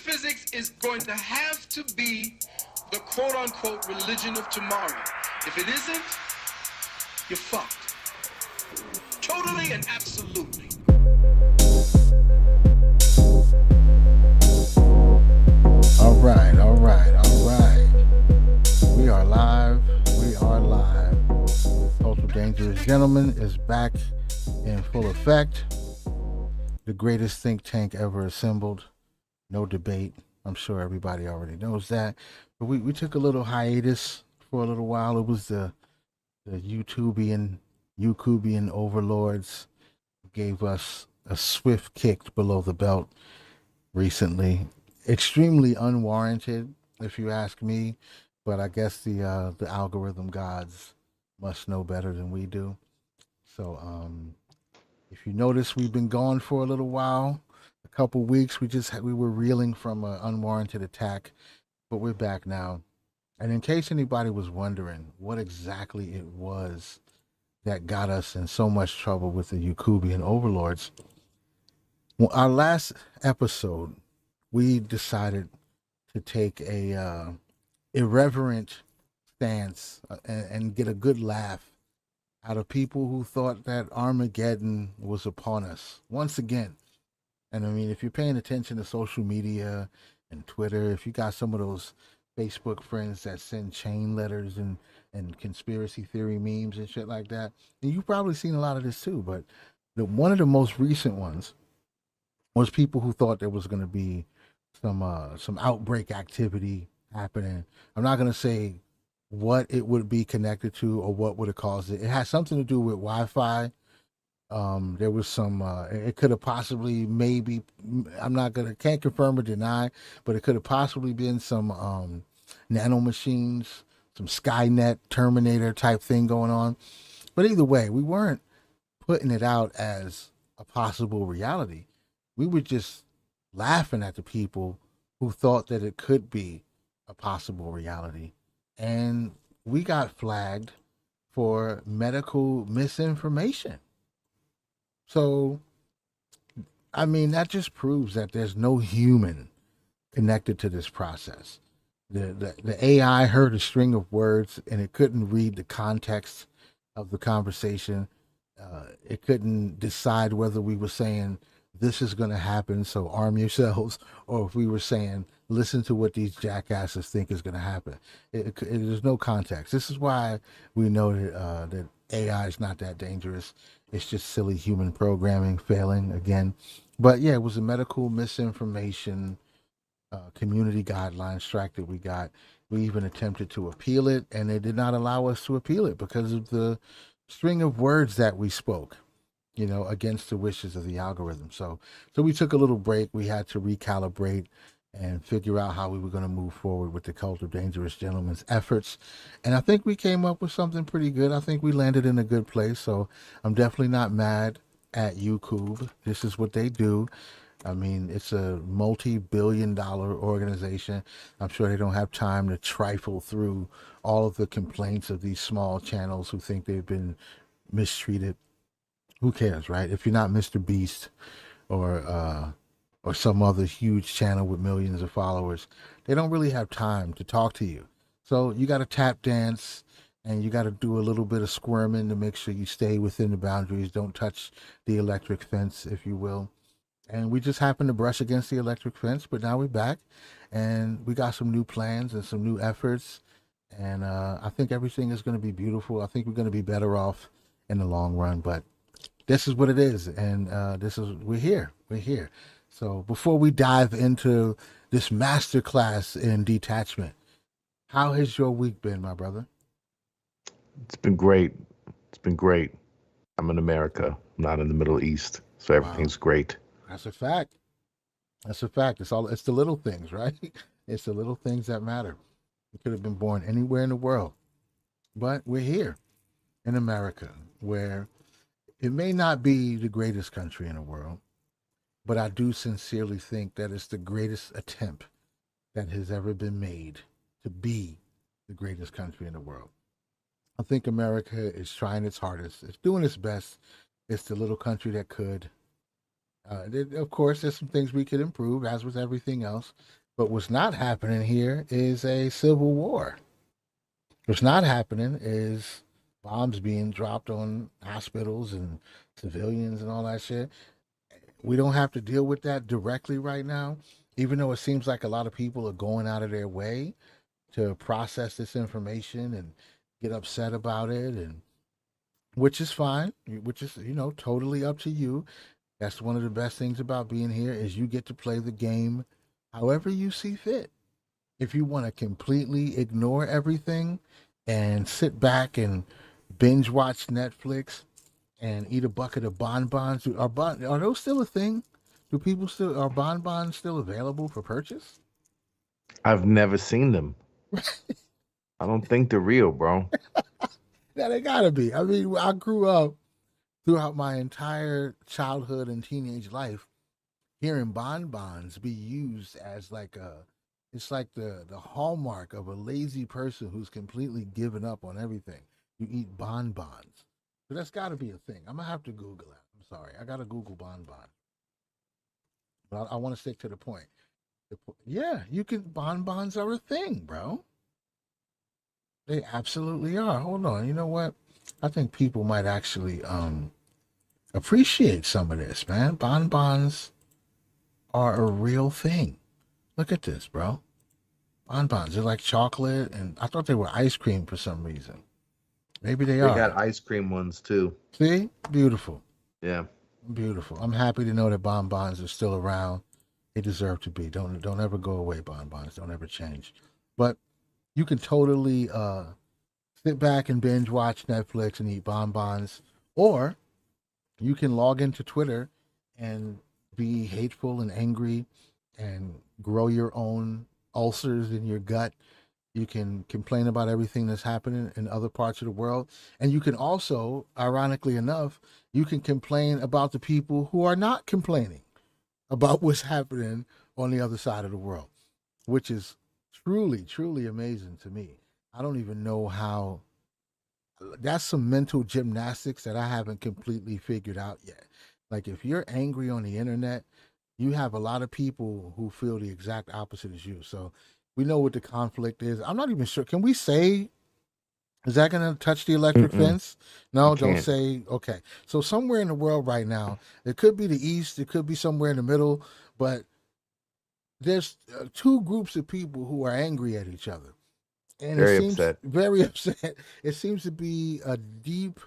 metaphysics is going to have to be the quote-unquote religion of tomorrow. If it isn't, you're fucked. Totally and absolutely. All right. We are live. Ultra Dangerous Gentleman is back in full effect. The greatest think tank ever assembled. No debate. I'm sure everybody already knows that. But we took a little hiatus for a little while. It was the YouTubian overlords gave us a swift kick below the belt recently. Extremely unwarranted, if you ask me. But I guess the algorithm gods must know better than we do. So if you notice, we've been gone for a little while, a couple weeks. We were reeling from an unwarranted attack, but we're back now. And in case anybody was wondering what exactly it was that got us in so much trouble with the Yakubian overlords, well, our last episode, we decided to take a irreverent stance and get a good laugh out of people who thought that Armageddon was upon us once again. And I mean, if you're paying attention to social media and Twitter, if you got some of those Facebook friends that send chain letters and conspiracy theory memes and shit like that, and you've probably seen a lot of this too. But one of the most recent ones was people who thought there was going to be some outbreak activity happening. I'm not going to say what it would be connected to or what would have caused it. It has something to do with Wi-Fi. There was some. It could have possibly, maybe. Can't confirm or deny, but it could have possibly been some nano machines, some Skynet Terminator type thing going on. But either way, we weren't putting it out as a possible reality. We were just laughing at the people who thought that it could be a possible reality. And we got flagged for medical misinformation. So, I mean, that just proves that there's no human connected to this process. The AI heard a string of words and it couldn't read the context of the conversation. It couldn't decide whether we were saying this is going to happen, so arm yourselves, or if we were saying listen to what these jackasses think is going to happen. There's no context. This is why we know that AI is not that dangerous. It's just silly human programming failing again. But yeah, it was a medical misinformation community guideline strike that we got. We even attempted to appeal it, and they did not allow us to appeal it because of the string of words that we spoke, against the wishes of the algorithm. So we took a little break. We had to recalibrate and figure out how we were going to move forward with the Cult of Dangerous Gentlemen's efforts. And I think we came up with something pretty good. I think we landed in a good place. So I'm definitely not mad at YouTube. This is what they do. I mean, it's a multi-billion-dollar organization. I'm sure they don't have time to trifle through all of the complaints of these small channels who think they've been mistreated. Who cares, right? If you're not Mr. Beast or some other huge channel with millions of followers, they don't really have time to talk to you. So you got to tap dance and you got to do a little bit of squirming to make sure you stay within the boundaries. Don't touch the electric fence, if you will. And we just happened to brush against the electric fence, but now we're back and we got some new plans and some new efforts. And I think everything is going to be beautiful. I think we're going to be better off in the long run, but this is what it is. And we're here. So before we dive into this masterclass in detachment, how has your week been, my brother? It's been great. I'm in America, not in the Middle East, so everything's great. That's a fact. It's the little things, right? It's the little things that matter. We could have been born anywhere in the world, but we're here in America, where it may not be the greatest country in the world, but I do sincerely think that it's the greatest attempt that has ever been made to be the greatest country in the world. I think America is trying its hardest. It's doing its best. It's the little country that could. Of course, there's some things we could improve, as with everything else. But what's not happening here is a civil war. What's not happening is bombs being dropped on hospitals and civilians and all that shit. We don't have to deal with that directly right now, even though it seems like a lot of people are going out of their way to process this information and get upset about it, and which is fine, which is, totally up to you. That's one of the best things about being here is you get to play the game however you see fit. If you want to completely ignore everything and sit back and binge watch Netflix and eat a bucket of bonbons, are those still a thing? Do people still are bonbons still available for purchase? I've never seen them. I don't think they're real, bro. Yeah, they gotta be. I mean, I grew up throughout my entire childhood and teenage life hearing bonbons be used as like it's like the hallmark of a lazy person who's completely given up on everything. You eat bonbons. So that's got to be a thing. I'm gonna have to Google it. I'm sorry, I gotta Google bonbon, but I want to stick to the point. Yeah, you can. Bonbons are a thing, bro. They absolutely are. Hold on. You know what? I think people might actually appreciate some of this, man. Bonbons are a real thing. Look at this, bro. Bonbons. They're like chocolate, and I thought they were ice cream for some reason. Maybe they They are. got ice cream ones too. See? Beautiful. Yeah. Beautiful. I'm happy to know that bonbons are still around. They deserve to be. Don't ever go away, bonbons. Don't ever change. But you can totally sit back and binge watch Netflix and eat bonbons, or you can log into Twitter and be hateful and angry and grow your own ulcers in your gut. You can complain about everything that's happening in other parts of the world. And you can also, ironically enough, you can complain about the people who are not complaining about what's happening on the other side of the world, which is truly, truly amazing to me. I don't even know how. That's some mental gymnastics that I haven't completely figured out yet. Like, if you're angry on the internet, you have a lot of people who feel the exact opposite as you. So we know what the conflict is. I'm not even sure. Can we say, is that going to touch the electric Mm-mm. fence? No, You don't can't. say. Okay. So somewhere in the world right now, it could be the East, it could be somewhere in the middle, but there's two groups of people who are angry at each other. And it Very seems upset. very upset. It seems to be a deep,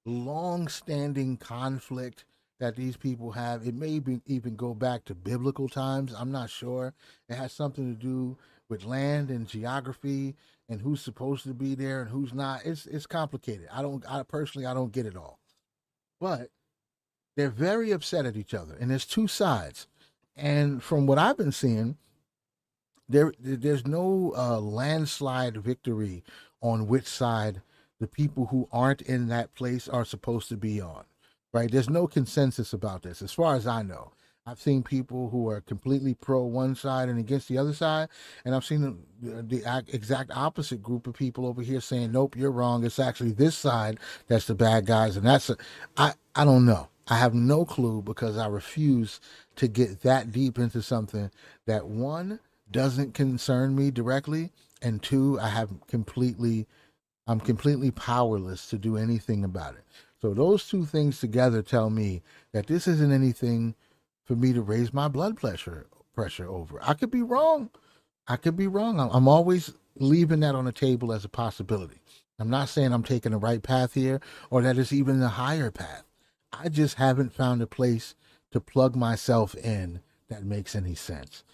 long-standing conflict that these people have. It may even go back to biblical times. I'm not sure. It has something to do with land and geography and who's supposed to be there and who's not. It's complicated. I personally I don't get it all. But they're very upset at each other, and there's two sides. And from what I've been seeing, there's no landslide victory on which side the people who aren't in that place are supposed to be on, right? There's no consensus about this as far as I know. I've seen people who are completely pro one side and against the other side, and I've seen the exact opposite group of people over here saying, nope, you're wrong, it's actually this side that's the bad guys. And I don't know. I have no clue because I refuse to get that deep into something that, one, doesn't concern me directly, and two, I'm completely powerless to do anything about it. So those two things together tell me that this isn't anything for me to raise my blood pressure over. I could be wrong. I could be wrong. I'm always leaving that on the table as a possibility. I'm not saying I'm taking the right path here or that it's even the higher path. I just haven't found a place to plug myself in that makes any sense.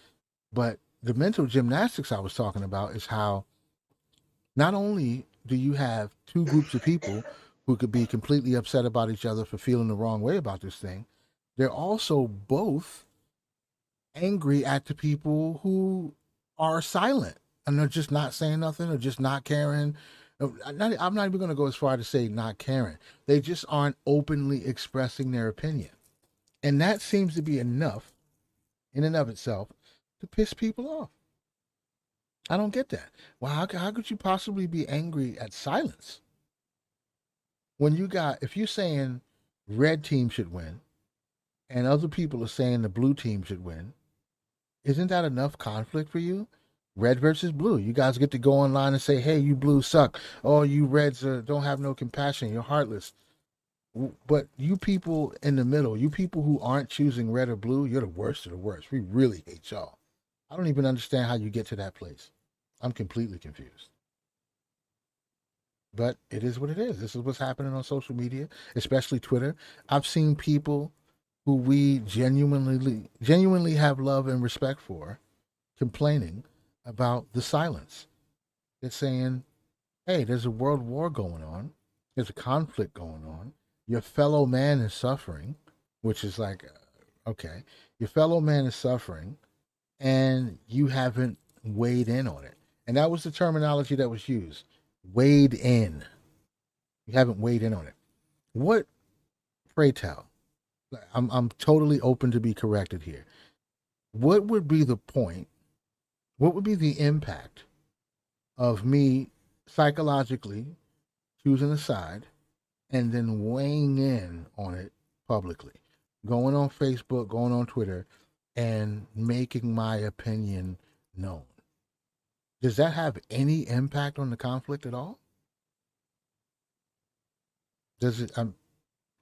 But the mental gymnastics I was talking about is how not only do you have two groups of people who could be completely upset about each other for feeling the wrong way about this thing, they're also both angry at the people who are silent and they're just not saying nothing or just not caring. I'm not even going to go as far to say not caring. They just aren't openly expressing their opinion. And that seems to be enough in and of itself to piss people off. I don't get that. Well, how could you possibly be angry at silence when if you're saying red team should win and other people are saying the blue team should win, isn't that enough conflict for you? Red versus blue. You guys get to go online and say, "Hey, you blues suck. Oh, you reds don't have no compassion. You're heartless." But you people in the middle, you people who aren't choosing red or blue, you're the worst of the worst. We really hate y'all. I don't even understand how you get to that place. I'm completely confused. But it is what it is. This is what's happening on social media, especially Twitter. I've seen people who we genuinely have love and respect for complaining about the silence. They're saying, "Hey, there's a world war going on. There's a conflict going on. Your fellow man is suffering," which is like, okay, your fellow man is suffering, and you haven't weighed in on it. And that was the terminology that was used. Weighed in. You haven't weighed in on it. What, pray tell? I'm totally open to be corrected here. What would be the point? What would be the impact of me psychologically choosing a side and then weighing in on it publicly, going on Facebook, going on Twitter, and making my opinion known? Does that have any impact on the conflict at all? Does it?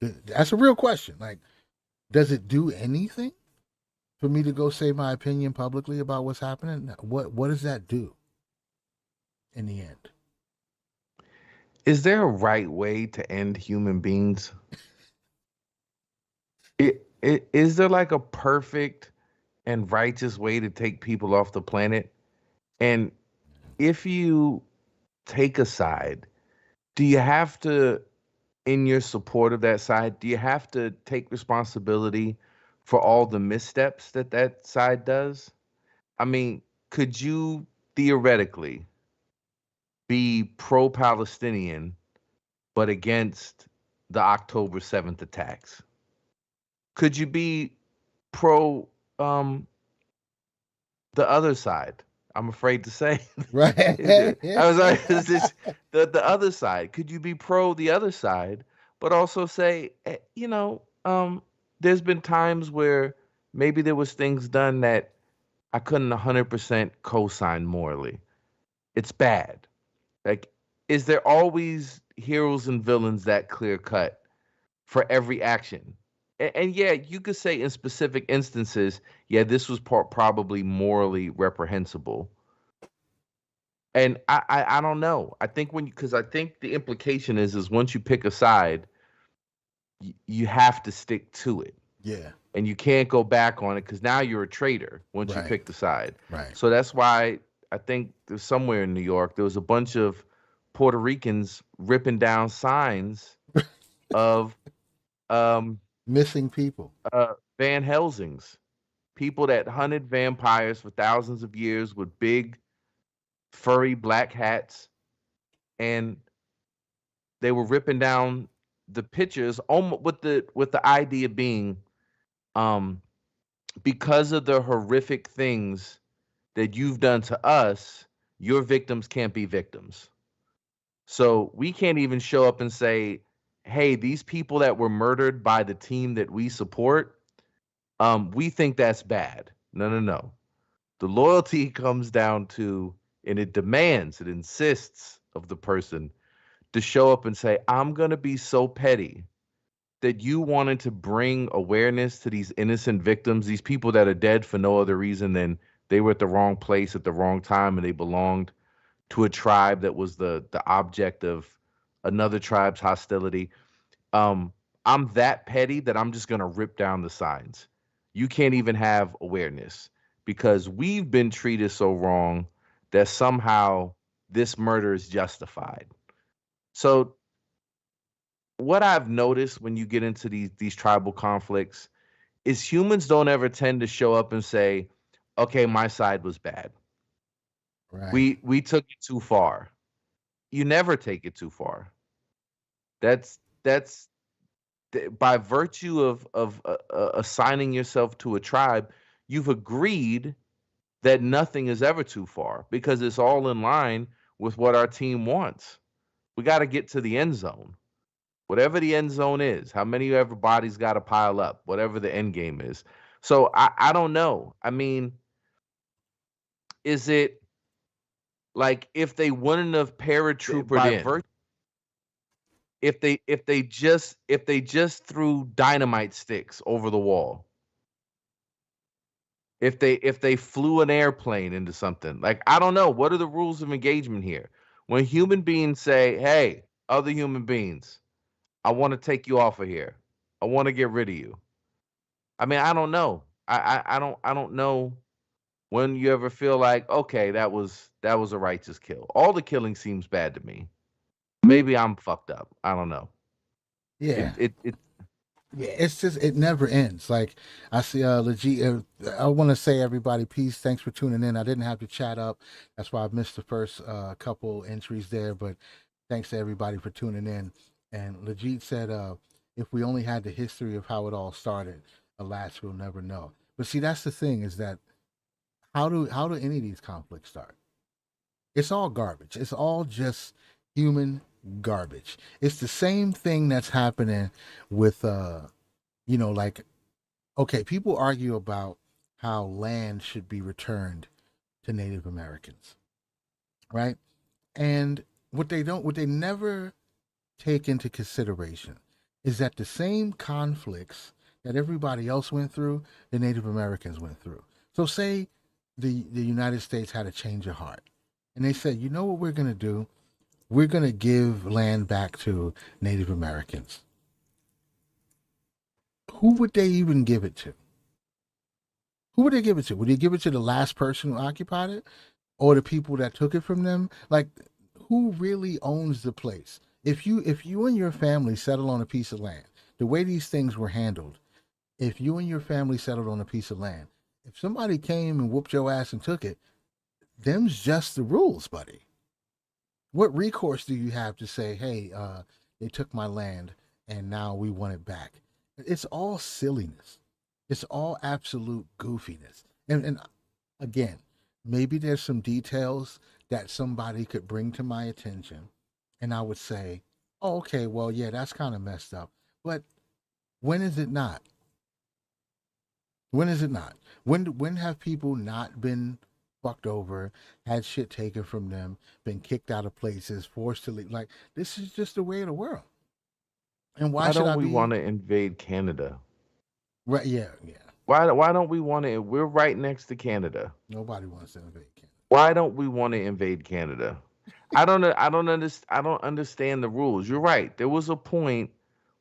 That's a real question. Like, does it do anything for me to go say my opinion publicly about what's happening? What does that do in the end? Is there a right way to end human beings? Is there like a perfect and righteous way to take people off the planet? And if you take a side, do you have to, in your support of that side, do you have to take responsibility for all the missteps that that side does? I mean, could you theoretically be pro-Palestinian but against the October 7th attacks? Could you be pro the other side? I'm afraid to say. Right. I was like, is this the other side? Could you be pro the other side, but also say, there's been times where maybe there was things done that I couldn't 100% co-sign morally. It's bad. Like, is there always heroes and villains that clear cut for every action? And yeah, you could say in specific instances, yeah, this was probably morally reprehensible. And I don't know. I think because I think the implication is once you pick a side, you have to stick to it. Yeah. And you can't go back on it because now you're a traitor once you Right. pick the side. Right. So that's why I think there's somewhere in New York there was a bunch of Puerto Ricans ripping down signs of Missing people. Van Helsings, people that hunted vampires for thousands of years with big furry black hats, and they were ripping down the pictures with the idea being um because of the horrific things that you've done to us, your victims can't be victims. So we can't even show up and say, hey, these people that were murdered by the team that we support, we think that's bad. No, no, no. The loyalty comes down to, and it demands, it insists of the person to show up and say, I'm going to be so petty that you wanted to bring awareness to these innocent victims, these people that are dead for no other reason than they were at the wrong place at the wrong time and they belonged to a tribe that was the object of another tribe's hostility. Um, I'm that petty that I'm just gonna rip down the signs. You can't even have awareness because we've been treated so wrong that somehow this murder is justified. So what I've noticed when you get into these tribal conflicts is humans don't ever tend to show up and say, "Okay, my side was bad. Right. We took it too far." You never take it too far. That's by virtue of assigning yourself to a tribe, you've agreed that nothing is ever too far because it's all in line with what our team wants. We got to get to the end zone. whatever the end zone is, how many ever bodies got to pile up, whatever the end game is. So I don't know. I mean, is it like if they wouldn't have paratroopered in, if they just threw dynamite sticks over the wall, if they flew an airplane into something, like I don't know, what are the rules of engagement here? When human beings say, "Hey, other human beings, I want to take you off of here. I want to get rid of you." I mean, I don't know. I don't know when you ever feel like, okay, that was a righteous kill. All the killing seems bad to me. Maybe I'm fucked up. I don't know. Yeah. It Yeah, it's just it never ends. Like I see, legit. I want to say everybody, peace. Thanks for tuning in. I didn't have to chat up. That's why I missed the first couple entries there. But thanks to everybody for tuning in. And Legit said, if we only had the history of how it all started, alas, we'll never know. But see, that's the thing is that how do any of these conflicts start? It's all garbage. It's all just human garbage. It's the same thing that's happening with like okay, people argue about how land should be returned to Native Americans, right? And what they never take into consideration is that the same conflicts that everybody else went through, the Native Americans went through. So say the United States had a change of heart and they said, you know what we're going to do? We're going to give land back to Native Americans. Who would they even give it to? Who would they give it to? Would they give it to the last person who occupied it or the people that took it from them? Like, who really owns the place? If you and your family settle on a piece of land, the way these things were handled, if you and your family settled on a piece of land, if somebody came and whooped your ass and took it, them's just the rules, buddy. What recourse do you have to say, hey, they took my land and now we want it back? It's all silliness. It's all absolute goofiness. And again, maybe there's some details that somebody could bring to my attention and I would say, oh, okay, well, yeah, that's kind of messed up. But when is it not? When is it not? When have people not been fucked over, had shit taken from them, been kicked out of places, forced to leave? Like, this is just the way of the world. And why Why should don't I we be want to invade Canada? right? Yeah, yeah. Why don't we want to? We're right next to Canada. Nobody wants to invade Canada. Why don't we want to invade Canada? I don't understand the rules. You're right. There was a point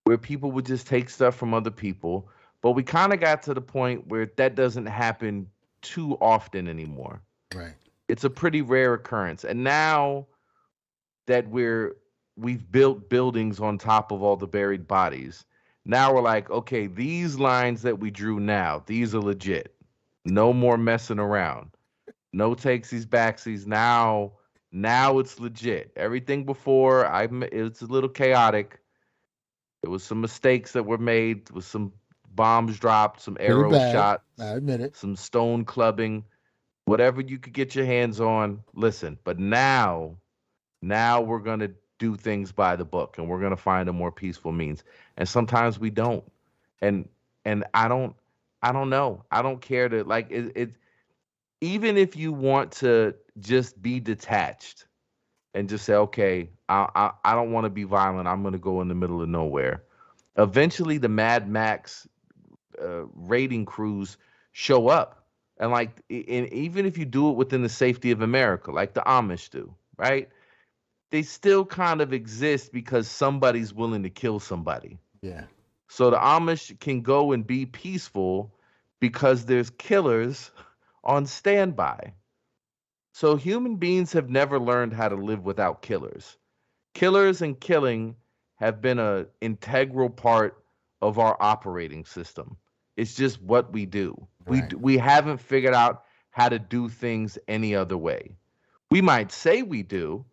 where people would just take stuff from other people, but we kind of got to the point where that doesn't happen too often anymore. Right. It's a pretty rare occurrence. And now that we've built buildings on top of all the buried bodies, now we're like, okay, these lines that we drew now, these are legit. No more messing around. No takesies, backsies. Now it's legit. Everything before, it's a little chaotic. There was some mistakes that were made. There was some bombs dropped, some Pretty arrows bad. shot, I admit it. some stone clubbing, whatever you could get your hands on. Listen, but now we're gonna do things by the book, and we're gonna find a more peaceful means. And sometimes we don't. And and I don't know. I don't care to like it even if you want to just be detached and just say, okay, I don't want to be violent. I'm going to go in the middle of nowhere. Eventually, the Mad Max raiding crews show up, and even if you do it within the safety of America, like the Amish do, right? They still kind of exist because somebody's willing to kill somebody. Yeah. So the Amish can go and be peaceful because there's killers on standby. So human beings have never learned how to live without killers. Killers and killing have been an integral part of our operating system. It's just what we do. Right. We haven't figured out how to do things any other way. We might say we do,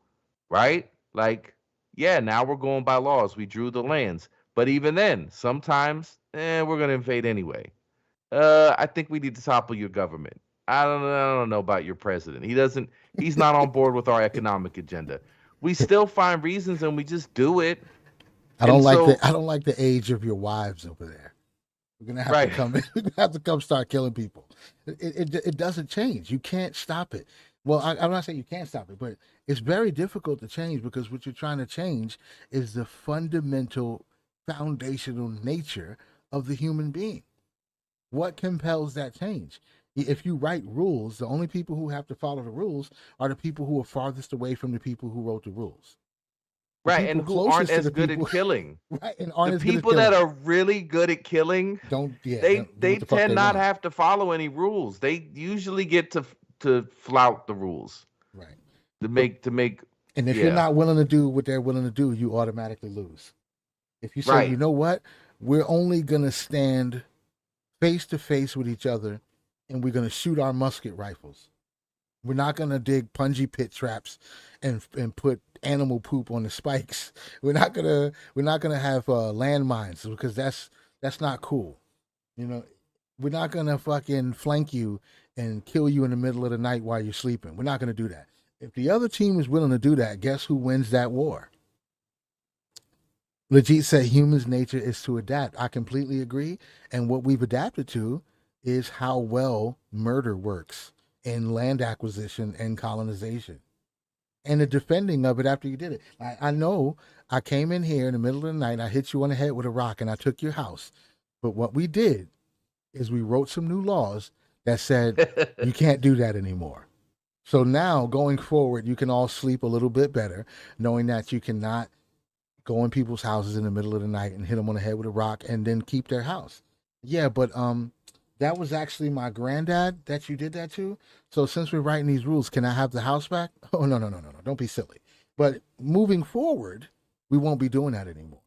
right? Like, yeah, now we're going by laws. We drew the lands. But even then, sometimes, we're going to invade anyway. I think we need to topple your government. I don't know about your president. He's not on board with our economic agenda. We still find reasons and we just do it. I don't And like so, the age of your wives over there. We're gonna have to right. come. We're gonna have to come start killing people. It doesn't change. You can't stop it. Well, I'm not saying you can't stop it, but it's very difficult to change because what you're trying to change is the fundamental, foundational nature of the human being. What compels that change? If you write rules, the only people who have to follow the rules are the people who are farthest away from the people who wrote the rules. The Right. And people who aren't closest to as the good at people, killing. right, and The aren't as good at people that killing. are really good at killing, Don't, yeah, they do they what the fuck tend they not want. have to follow any rules. They usually get to flout the rules Right. to But make and if you're yeah. not willing to do what they're willing to do, you automatically lose. If you say, you Right. know what, we're only gonna stand face to face with each other, and we're gonna shoot our musket rifles. We're not gonna dig punji pit traps and put animal poop on the spikes. We're not gonna have landmines because that's not cool. You know, we're not gonna fucking flank you and kill you in the middle of the night while you're sleeping. We're not gonna do that. If the other team is willing to do that, guess who wins that war? Legit said humans' nature is to adapt. I completely agree. And what we've adapted to is how well murder works in land acquisition and colonization and the defending of it after you did it. I know I came in here in the middle of the night, I hit you on the head with a rock, and I took your house. But what we did is we wrote some new laws that said you can't do that anymore. So now going forward, you can all sleep a little bit better, knowing that you cannot go in people's houses in the middle of the night and hit them on the head with a rock and then keep their house. Yeah, but that was actually my granddad that you did that to. So since we're writing these rules, can I have the house back? Oh no. Don't be silly. But moving forward, we won't be doing that anymore.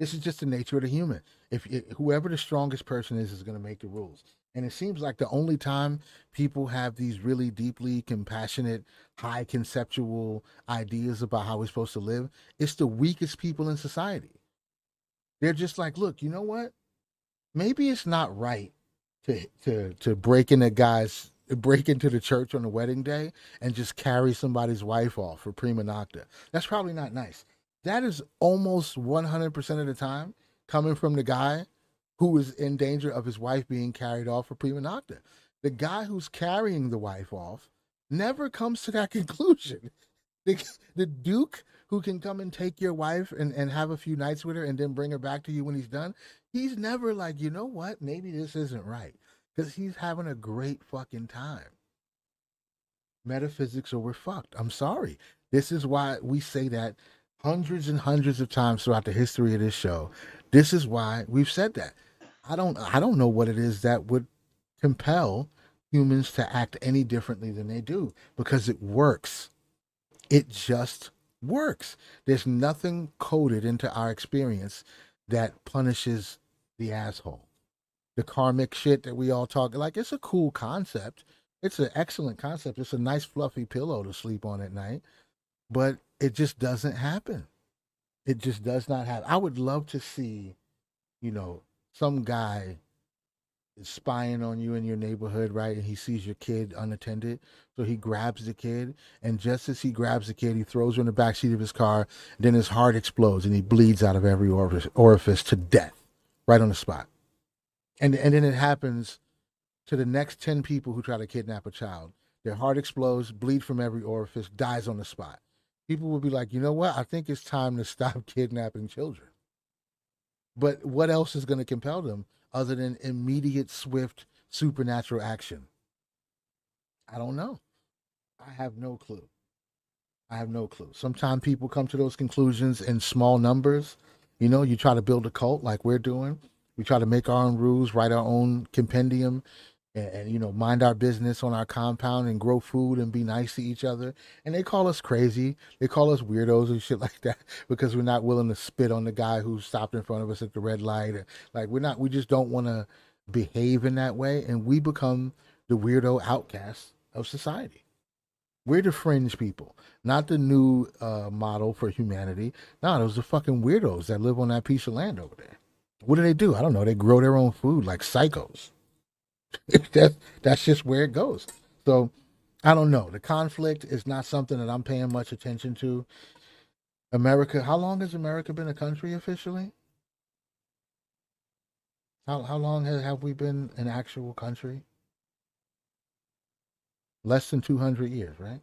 This is just the nature of the human. If whoever the strongest person is going to make the rules. And it seems like the only time people have these really deeply compassionate, high conceptual ideas about how we're supposed to live, it's the weakest people in society. They're just like, look, you know what? Maybe it's not right to break into the church on the wedding day and just carry somebody's wife off for prima nocta. That's probably not nice. That is almost 100% of the time coming from the guy who is in danger of his wife being carried off for prima nocta. The guy who's carrying the wife off never comes to that conclusion. The Duke who can come and take your wife and have a few nights with her and then bring her back to you when he's done, he's never like, you know what, maybe this isn't right. Because he's having a great fucking time. Metaphysics or we're fucked. I'm sorry. This is why we say that hundreds and hundreds of times throughout the history of this show. This is why we've said that. I don't know what it is that would compel humans to act any differently than they do because it works. It just works. There's nothing coded into our experience that punishes the asshole. The karmic shit that we all talk like it's a cool concept. It's an excellent concept. It's a nice fluffy pillow to sleep on at night, but it just doesn't happen. It just does not happen. I would love to see, you know, some guy is spying on you in your neighborhood, right? And he sees your kid unattended. So he grabs the kid. And just as he grabs the kid, he throws her in the backseat of his car. Then his heart explodes and he bleeds out of every orifice to death right on the spot. And then it happens to the next 10 people who try to kidnap a child. Their heart explodes, bleed from every orifice, dies on the spot. People will be like, you know what? I think it's time to stop kidnapping children. But what else is going to compel them other than immediate, swift, supernatural action? I don't know. I have no clue. I have no clue. Sometimes people come to those conclusions in small numbers. You know, you try to build a cult like we're doing. We try to make our own rules, write our own compendium, and you know, mind our business on our compound and grow food and be nice to each other. And they call us crazy. They call us weirdos and shit like that because we're not willing to spit on the guy who stopped in front of us at the red light. Or, like we just don't want to behave in that way, and we become the weirdo outcasts of society. We're the fringe people, not the new model for humanity. No, those are fucking weirdos that live on that piece of land over there. What do? I don't know. They grow their own food like psychos. That's just where it goes. So I don't know. The conflict is not something that I'm paying much attention to. America, how long has America been a country officially? How long have we been an actual country? Less than 200 years, right?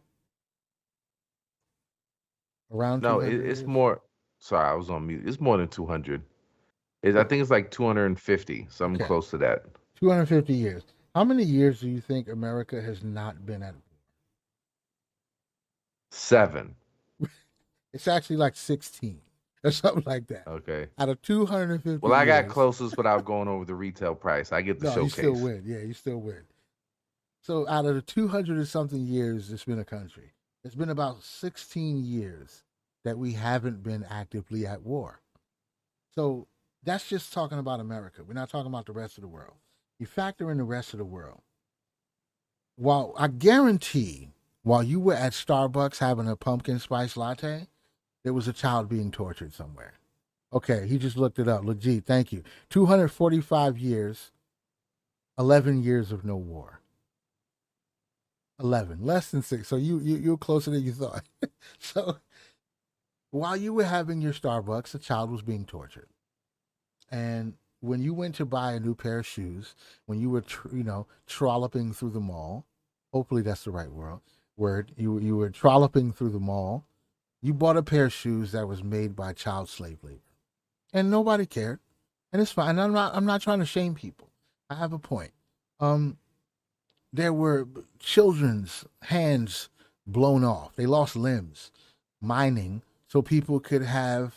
Around No, 200 it's years? more. Sorry, I was on mute. It's more than 200. I So, think it's like 250, something okay, close to that. 250 years. How many years do you think America has not been at? 7. It's actually like 16 or something like that. Okay. Out of 250 Well, I got years, closest without going over the retail price. I get the no, you still showcase. win. Yeah, you still win. So out of the 200 and something years it's been a country, it's been about 16 years that we haven't been actively at war. So that's just talking about America. We're not talking about the rest of the world. You factor in the rest of the world. While I guarantee, while you were at Starbucks having a pumpkin spice latte, there was a child being tortured somewhere. Okay, he just looked it up. Legit, thank you. 245 years, 11 years of no war. 11, less than 6. So you're closer than you thought. So while you were having your Starbucks, a child was being tortured. And when you went to buy a new pair of shoes, when you were trolloping through the mall, hopefully that's the right word. You were trolloping through the mall. You bought a pair of shoes that was made by child slave labor, and nobody cared, and it's fine. I'm not trying to shame people. I have a point. Um, there were children's hands blown off. They lost limbs mining so people could have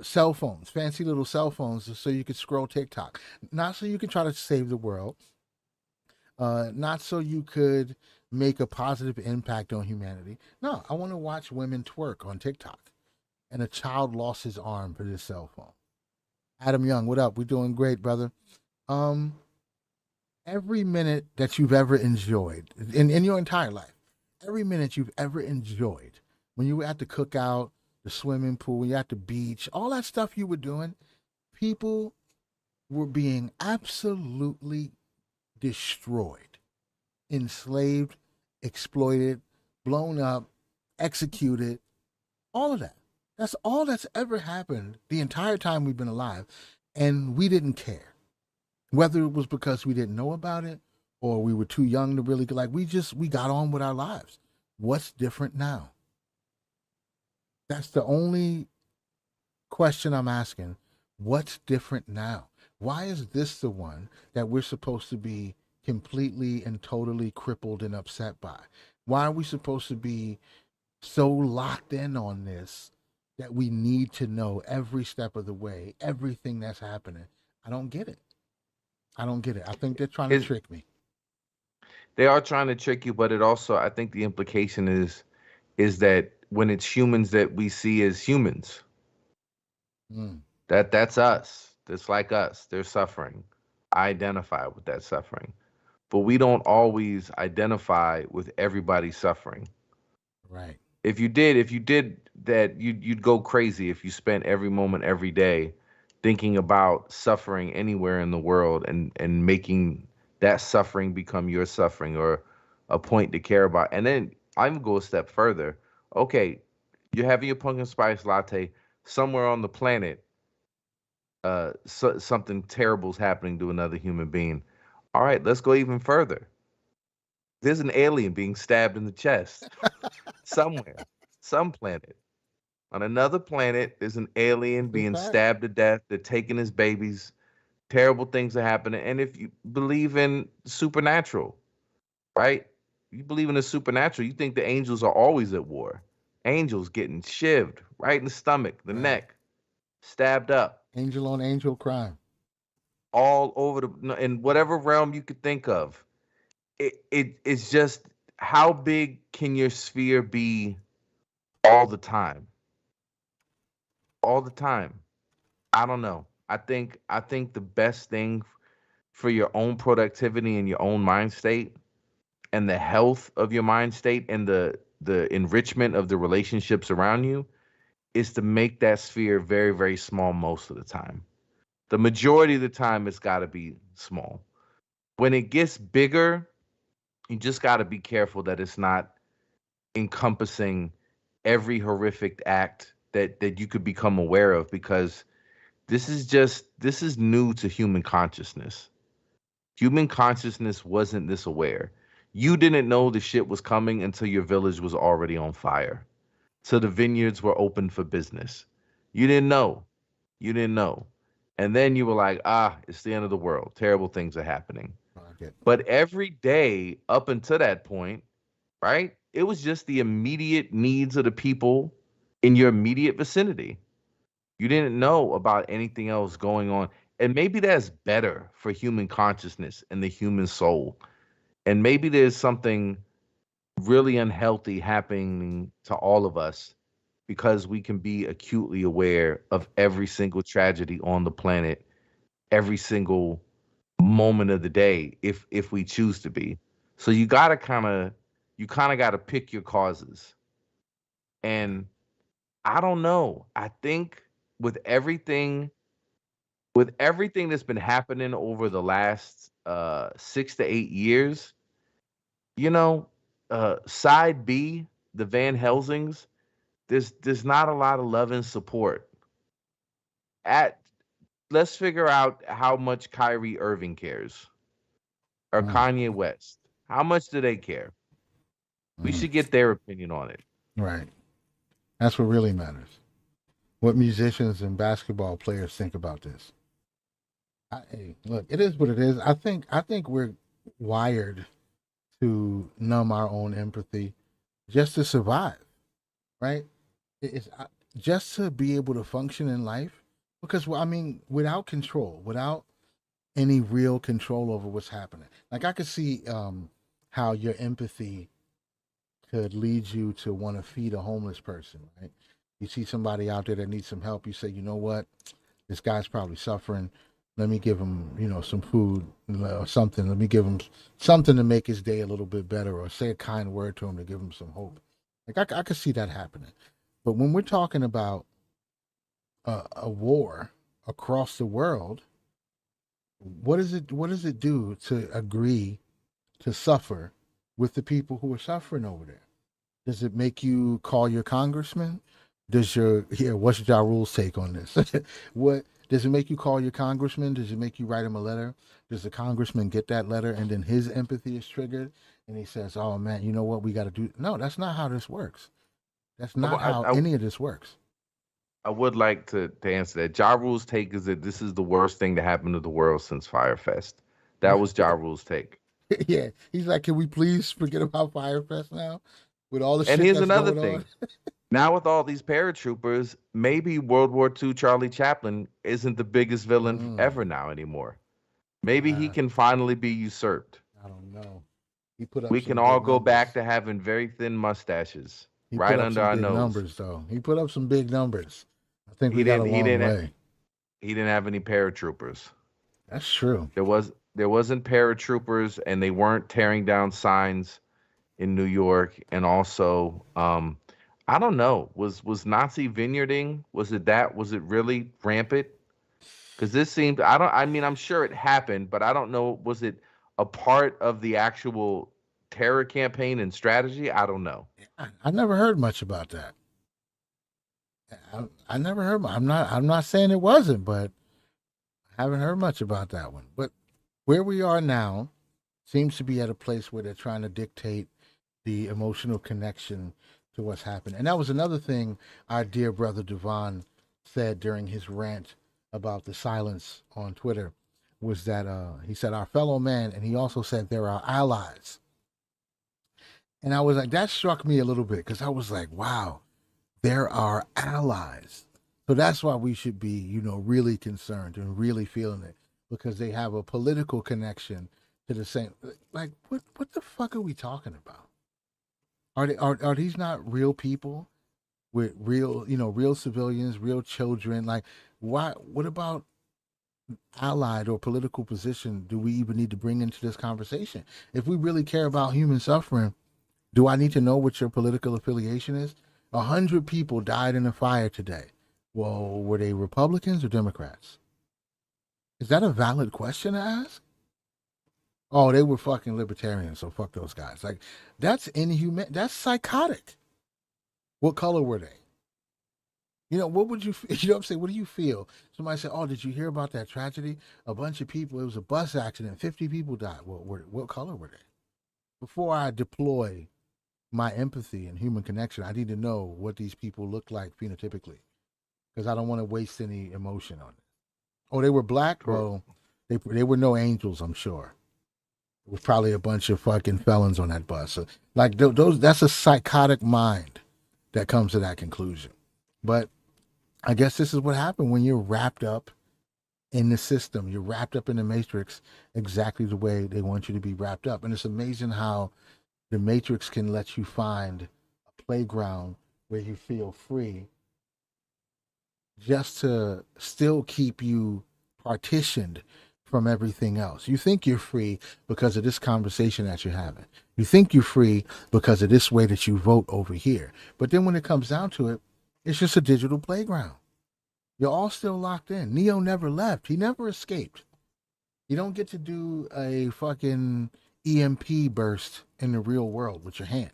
cell phones, fancy little cell phones, so you could scroll TikTok. Not so you can try to save the world, not so you could make a positive impact on humanity. No, I want to watch women twerk on TikTok. And a child lost his arm for this cell phone. Adam Young, what up? We're doing great, brother. Um, every minute that you've ever enjoyed in your entire life, every minute you've ever enjoyed, when you were at the cookout, the swimming pool, when you're at the beach, all that stuff you were doing, people were being absolutely destroyed, enslaved, exploited, blown up, executed, all of that. That's all that's ever happened the entire time we've been alive. And we didn't care. Whether it was because we didn't know about it or we were too young to really like we got on with our lives. What's different now? That's the only question I'm asking. What's different now? Why is this the one that we're supposed to be completely and totally crippled and upset by? Why are we supposed to be so locked in on this that we need to know every step of the way, everything that's happening? I don't get it. I don't get it. I think they're trying to Is trick me. They are trying to trick you, but it also, I think the implication is that when it's humans that we see as humans, Mm, that's us. That's like us. They're suffering. I identify with that suffering. But we don't always identify with everybody's suffering. right. If you did that, you'd go crazy if you spent every moment every day thinking about suffering anywhere in the world and making that suffering become your suffering or a point to care about. And then I'm go a step further. Okay, you're having your pumpkin spice latte somewhere on the planet. Something terrible is happening to another human being. All right, let's go even further. There's an alien being stabbed in the chest somewhere, some planet. On another planet, there's an alien It's a being fact. stabbed to death. They're taking his babies. Terrible things are happening. And if you believe in supernatural, right? You believe in the supernatural, you think the angels are always at war. Angels getting shivved right in the stomach, the Right. neck, stabbed up, Angel on angel crime. all over in whatever realm you could think of. It's just how big can your sphere be all the time? All the time. I don't know. I think the best thing for your own productivity and your own mind state and the health of your mind state and the enrichment of the relationships around you is to make that sphere very, very small most of the time. The majority of the time it's got to be small. When it gets bigger, you just got to be careful that it's not encompassing every horrific act that you could become aware of, because this is new to human consciousness. Human consciousness wasn't this aware. You didn't know the shit was coming until your village was already on fire. So the vineyards were open for business. You didn't know. You didn't know. And then you were like, ah, it's the end of the world. Terrible things are happening. Okay. But every day up until that point, right? It was just the immediate needs of the people in your immediate vicinity. You didn't know about anything else going on. And maybe that's better for human consciousness and the human soul. And maybe there's something really unhealthy happening to all of us because we can be acutely aware of every single tragedy on the planet, every single moment of the day, if we choose to be. So you kind of got to pick your causes. And I don't know. I think with everything with everything that's been happening over the last 6 to 8 years, you know, side B, the Van Helsings, there's not a lot of love and support. At Let's figure out how much Kyrie Irving cares or Mm, Kanye West. How much do they care? We mm. should get their opinion on it. Right. That's what really matters. What musicians and basketball players think about this. Hey, look, it is what it is. I think we're wired to numb our own empathy just to survive, right? It's just to be able to function in life. Because well, I mean, without control, without any real control over what's happening, like I could see how your empathy could lead you to want to feed a homeless person, right? You see somebody out there that needs some help, you say, you know what, this guy's probably suffering. Let me give him, some food or something. Let me give him something to make his day a little bit better, or say a kind word to him to give him some hope. Like I could see that happening. But when we're talking about a war across the world, what is it? What does it do to agree to suffer with the people who are suffering over there? Does it make you call your congressman? What's Ja Rule's take on this? What does it make you call your congressman? Does it make you write him a letter? Does the congressman get that letter and then his empathy is triggered and he says, "Oh man, you know what we got to do?" No, that's not how this works. That's I, not how I, any of this works. I would like to answer that. Ja Rule's take is that this is the worst thing to happen to the world since Firefest. That was Ja Rule's take. Yeah, he's like, "Can we please forget about Firefest now, with all the And shit here's that's another going on?" thing. Now with all these paratroopers, maybe World War II Charlie Chaplin isn't the biggest villain Mm, ever now anymore. Maybe he uh, can finally be usurped. I don't know. He put up We can some all big go back numbers. to having very thin mustaches He put right up under some our big nose. numbers, though. He put up some big numbers. I think He we got a didn't he long didn't way. he didn't have any paratroopers. That's true. There wasn't paratroopers, and they weren't tearing down signs in New York. And also, I don't know, was Nazi vineyarding? Was it really rampant? Because this seemed, I mean, I'm sure it happened, but I don't know, was it a part of the actual terror campaign and strategy? I don't know. I never heard much about that. I never heard. I'm not saying it wasn't, but I haven't heard much about that one. But where we are now seems to be at a place where they're trying to dictate the emotional connection to what's happened. And that was another thing our dear brother Devon said during his rant about the silence on Twitter, was that he said our fellow man, and he also said they're our allies. And I was like, that struck me a little bit, because I was like, wow, they're our allies. So that's why we should be, really concerned and really feeling it, because they have a political connection to the same. Like, what the fuck are we talking about? Are these not real people with real, real civilians, real children? Like, why? What about allied or political position do we even need to bring into this conversation? If we really care about human suffering, do I need to know what your political affiliation is? 100 people died in a fire today. Well, were they Republicans or Democrats? Is that a valid question to ask? Oh, they were fucking libertarians, so fuck those guys. Like, that's inhuman. That's psychotic. What color were they? What would you, you know what I'm saying? What do you feel? Somebody said, oh, did you hear about that tragedy? A bunch of people, it was a bus accident, 50 people died. Well, what color were they? Before I deploy my empathy and human connection, I need to know what these people look like phenotypically because I don't want to waste any emotion on it. Oh, they were black? Well, they were no angels, I'm sure. It was probably a bunch of fucking felons on that bus. So, like those, that's a psychotic mind that comes to that conclusion. But I guess this is what happened when you're wrapped up in the system. You're wrapped up in the matrix exactly the way they want you to be wrapped up. And it's amazing how the matrix can let you find a playground where you feel free just to still keep you partitioned from everything else. You think you're free because of this conversation that you're having. You think you're free because of this way that you vote over here. But then when it comes down to it, it's just a digital playground. You're all still locked in. Neo never left. He never escaped. You don't get to do a fucking EMP burst in the real world with your hand.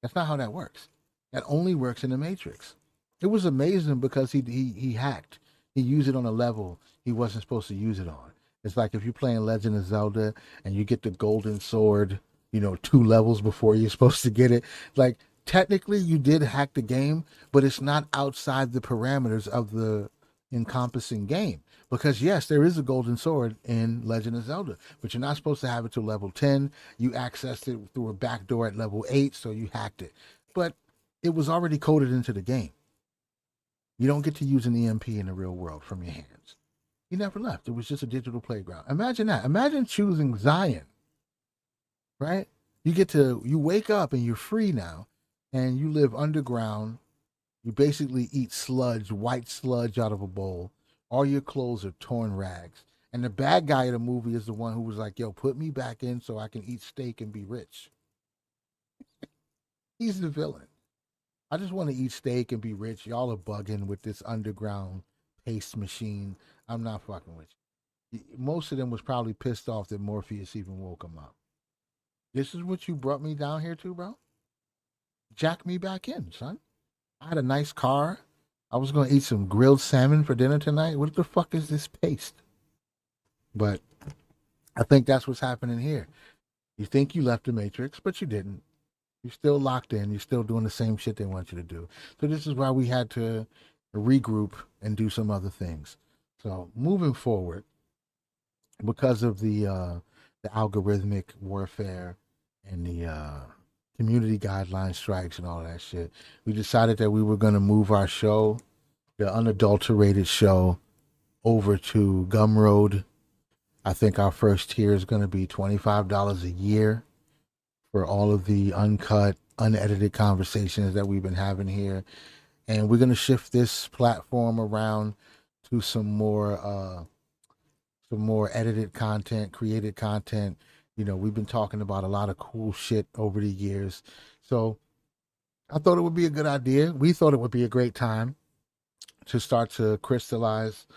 That's not how that works. That only works in the Matrix. It was amazing because he hacked. He used it on a level he wasn't supposed to use it on. It's like if you're playing Legend of Zelda and you get the golden sword, 2 levels before you're supposed to get it. Like technically you did hack the game, but it's not outside the parameters of the encompassing game. Because yes, there is a golden sword in Legend of Zelda, but you're not supposed to have it to level 10. You accessed it through a back door at level 8, so you hacked it. But it was already coded into the game. You don't get to use an EMP in the real world from your hands. You never left. It was just a digital playground. Imagine that. Imagine choosing Zion, right? You wake up and you're free now, and you live underground. You basically eat sludge, white sludge out of a bowl. All your clothes are torn rags. And the bad guy of the movie is the one who was like, yo, put me back in so I can eat steak and be rich. He's the villain. I just want to eat steak and be rich. Y'all are bugging with this underground paste machine. I'm not fucking with you. Most of them was probably pissed off that Morpheus even woke them up. This is what you brought me down here to, bro? Jack me back in, son. I had a nice car. I was going to eat some grilled salmon for dinner tonight. What the fuck is this paste? But I think that's what's happening here. You think you left the Matrix, but you didn't. You're still locked in. You're still doing the same shit they want you to do. So this is why we had to regroup and do some other things. So moving forward, because of the algorithmic warfare and the community guideline strikes and all that shit, we decided that we were going to move our show, the unadulterated show, over to Gumroad. I think our first tier is going to be $25 a year for all of the uncut, unedited conversations that we've been having here. And we're going to shift this platform around to some more edited content, created content. We've been talking about a lot of cool shit over the years. So I thought it would be a good idea. We thought it would be a great time to start to crystallize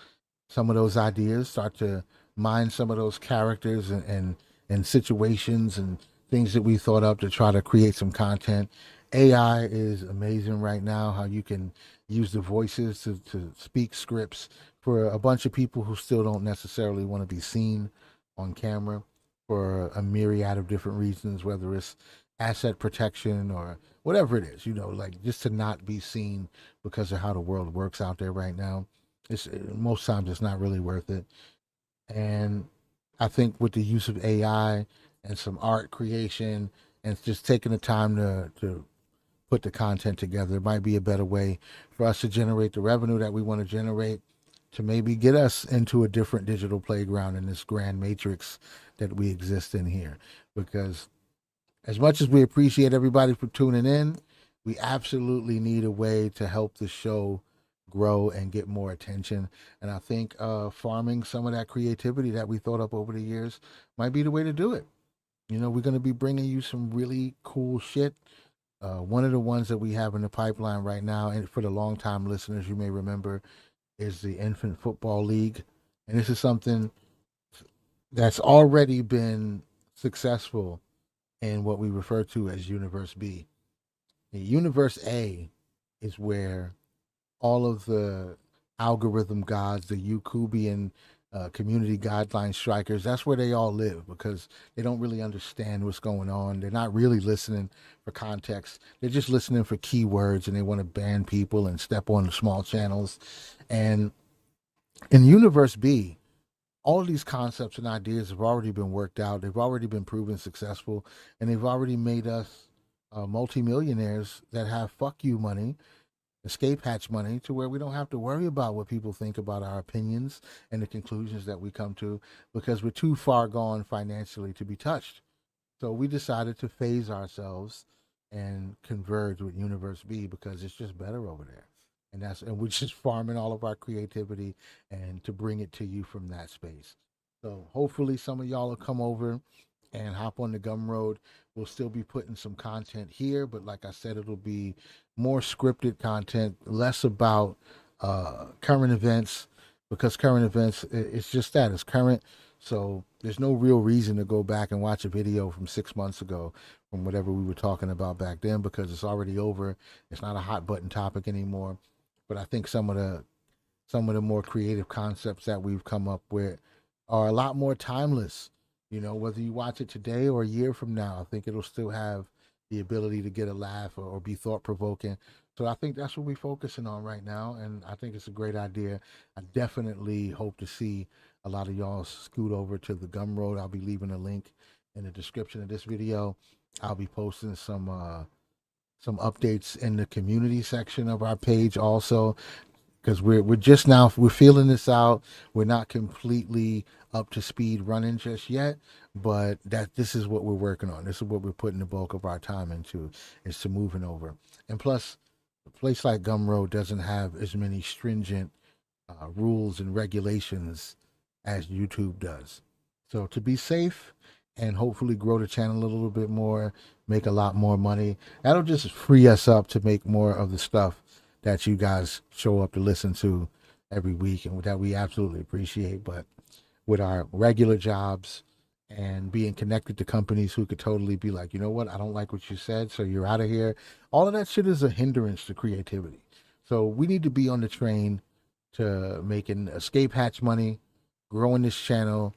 some of those ideas, start to mine some of those characters and situations and things that we thought up to try to create some content. AI is amazing right now, how you can use the voices to speak scripts for a bunch of people who still don't necessarily want to be seen on camera for a myriad of different reasons, whether it's asset protection or whatever it is, like just to not be seen because of how the world works out there right now. Most times it's not really worth it. And I think with the use of AI and some art creation and just taking the time to put the content together, it might be a better way for us to generate the revenue that we want to generate to maybe get us into a different digital playground in this grand matrix that we exist in here. Because as much as we appreciate everybody for tuning in, we absolutely need a way to help the show grow and get more attention. And I think farming some of that creativity that we thought up over the years might be the way to do it. We're going to be bringing you some really cool shit. One of the ones that we have in the pipeline right now, and for the long-time listeners, you may remember, is the Infant Football League. And this is something that's already been successful in what we refer to as Universe B. Universe A is where all of the algorithm gods, the Eucubian community guideline strikers, that's where they all live because they don't really understand what's going on. They're not really listening for context. They're just listening for keywords and they want to ban people and step on the small channels. And in Universe B, all of these concepts and ideas have already been worked out. They've already been proven successful, and they've already made us multimillionaires that have fuck you money, escape hatch money, to where we don't have to worry about what people think about our opinions and the conclusions that we come to because we're too far gone financially to be touched. So we decided to phase ourselves and converge with Universe B because it's just better over there. And we're just farming all of our creativity and to bring it to you from that space. So hopefully some of y'all will come over and hop on the Gumroad. We'll still be putting some content here, but like I said, it'll be more scripted content, less about current events, because current events, it's just that, it's current. So there's no real reason to go back and watch a video from 6 months ago from whatever we were talking about back then because it's already over. It's not a hot button topic anymore. But I think some of the more creative concepts that we've come up with are a lot more timeless. You know, whether you watch it today or a year from now, I think it'll still have the ability to get a laugh or be thought provoking. So I think that's what we're focusing on right now, and I think it's a great idea. I definitely hope to see a lot of y'all scoot over to the Gumroad. I'll be leaving a link in the description of this video. I'll be posting some updates in the community section of our page also, because we're just now we're feeling this out. We're not completely up to speed running just yet, but that this is what we're working on. This is what we're putting the bulk of our time into, is to moving over. And plus, a place like Gumroad doesn't have as many stringent rules and regulations as YouTube does. So to be safe and hopefully grow the channel a little bit more, make a lot more money, that'll just free us up to make more of the stuff that you guys show up to listen to every week and that we absolutely appreciate. But with our regular jobs and being connected to companies who could totally be like, you know what, I don't like what you said, so you're out of here. All of that shit is a hindrance to creativity. So we need to be on the train to making escape hatch money, growing this channel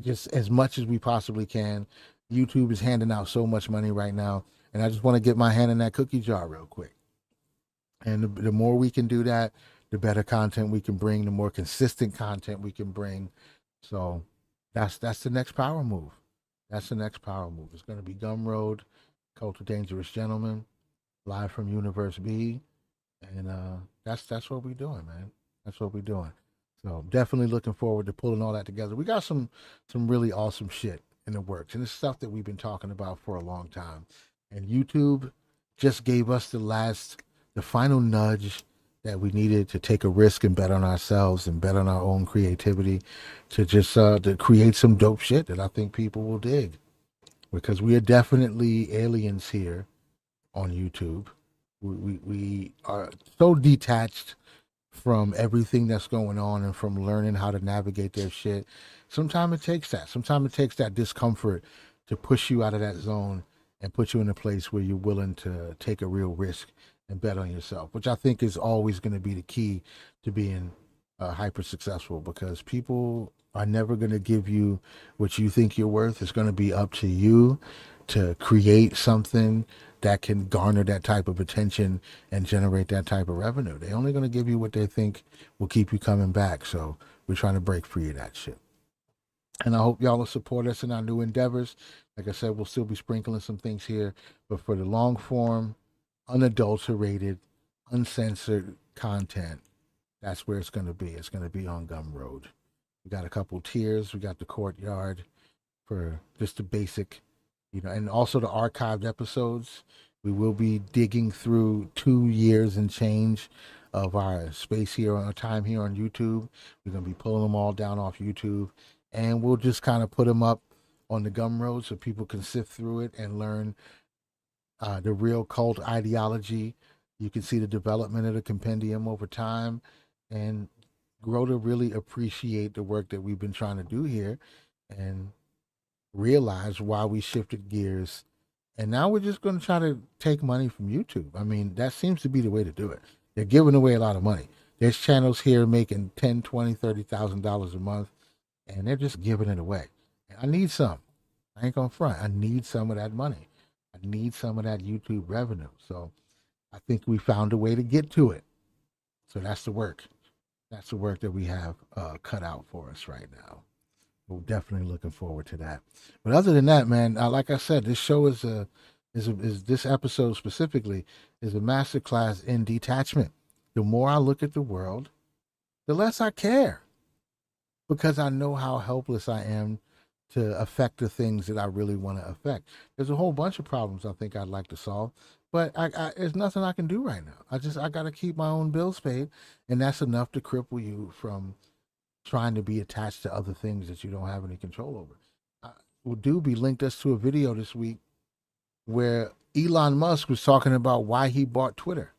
just as much as we possibly can. YouTube is handing out so much money right now, and I just want to get my hand in that cookie jar real quick. And the more we can do that, the better content we can bring, the more consistent content we can bring. So that's the next power move. That's the next power move. It's going to be Gumroad, Cult of Dangerous Gentlemen, live from Universe B. And that's what we're doing, man. That's what we're doing. So definitely looking forward to pulling all that together. We got some really awesome shit in the works, and it's stuff that we've been talking about for a long time. And YouTube just gave us the final nudge that we needed to take a risk and bet on ourselves and bet on our own creativity to just to create some dope shit that I think people will dig, because we are definitely aliens here on YouTube. We are so detached from everything that's going on and from learning how to navigate their shit. Sometimes it takes that. Sometimes it takes that discomfort to push you out of that zone and put you in a place where you're willing to take a real risk and bet on yourself, which I think is always going to be the key to being hyper successful, because people are never going to give you what you think you're worth. It's going to be up to you to create something that can garner that type of attention and generate that type of revenue. They're only going to give you what they think will keep you coming back. So we're trying to break free of that shit. And I hope y'all will support us in our new endeavors. Like I said, we'll still be sprinkling some things here, but for the long form, unadulterated, uncensored content, that's where it's going to be. It's going to be on Gumroad. We got a couple tiers. We got the courtyard for just the basic, and also the archived episodes. We will be digging through 2 years and change of our space here, our time here on YouTube. We're going to be pulling them all down off YouTube, and we'll just kind of put them up on the Gumroad so people can sift through it and learn the real cult ideology. You can see the development of the compendium over time and grow to really appreciate the work that we've been trying to do here and realize why we shifted gears And now we're just going to try to take money from YouTube. I mean, that seems to be the way to do it. They're giving away a lot of money. There's channels here making $10, $20, $30,000 a month, and they're just giving it away. And I need some. I ain't gonna front. I need some of that money. I need some of that YouTube revenue. So I think we found a way to get to it. So that's the work. That's the work that we have cut out for us right now. We're definitely looking forward to that. But other than that, man, like I said, this show is this episode specifically is a masterclass in detachment. The more I look at the world, the less I care, because I know how helpless I am to affect the things that I really want to affect. There's a whole bunch of problems I think I'd like to solve, but there's nothing I can do right now. I got to keep my own bills paid, and that's enough to cripple you from trying to be attached to other things that you don't have any control over. Doobie linked us to a video this week where Elon Musk was talking about why he bought Twitter.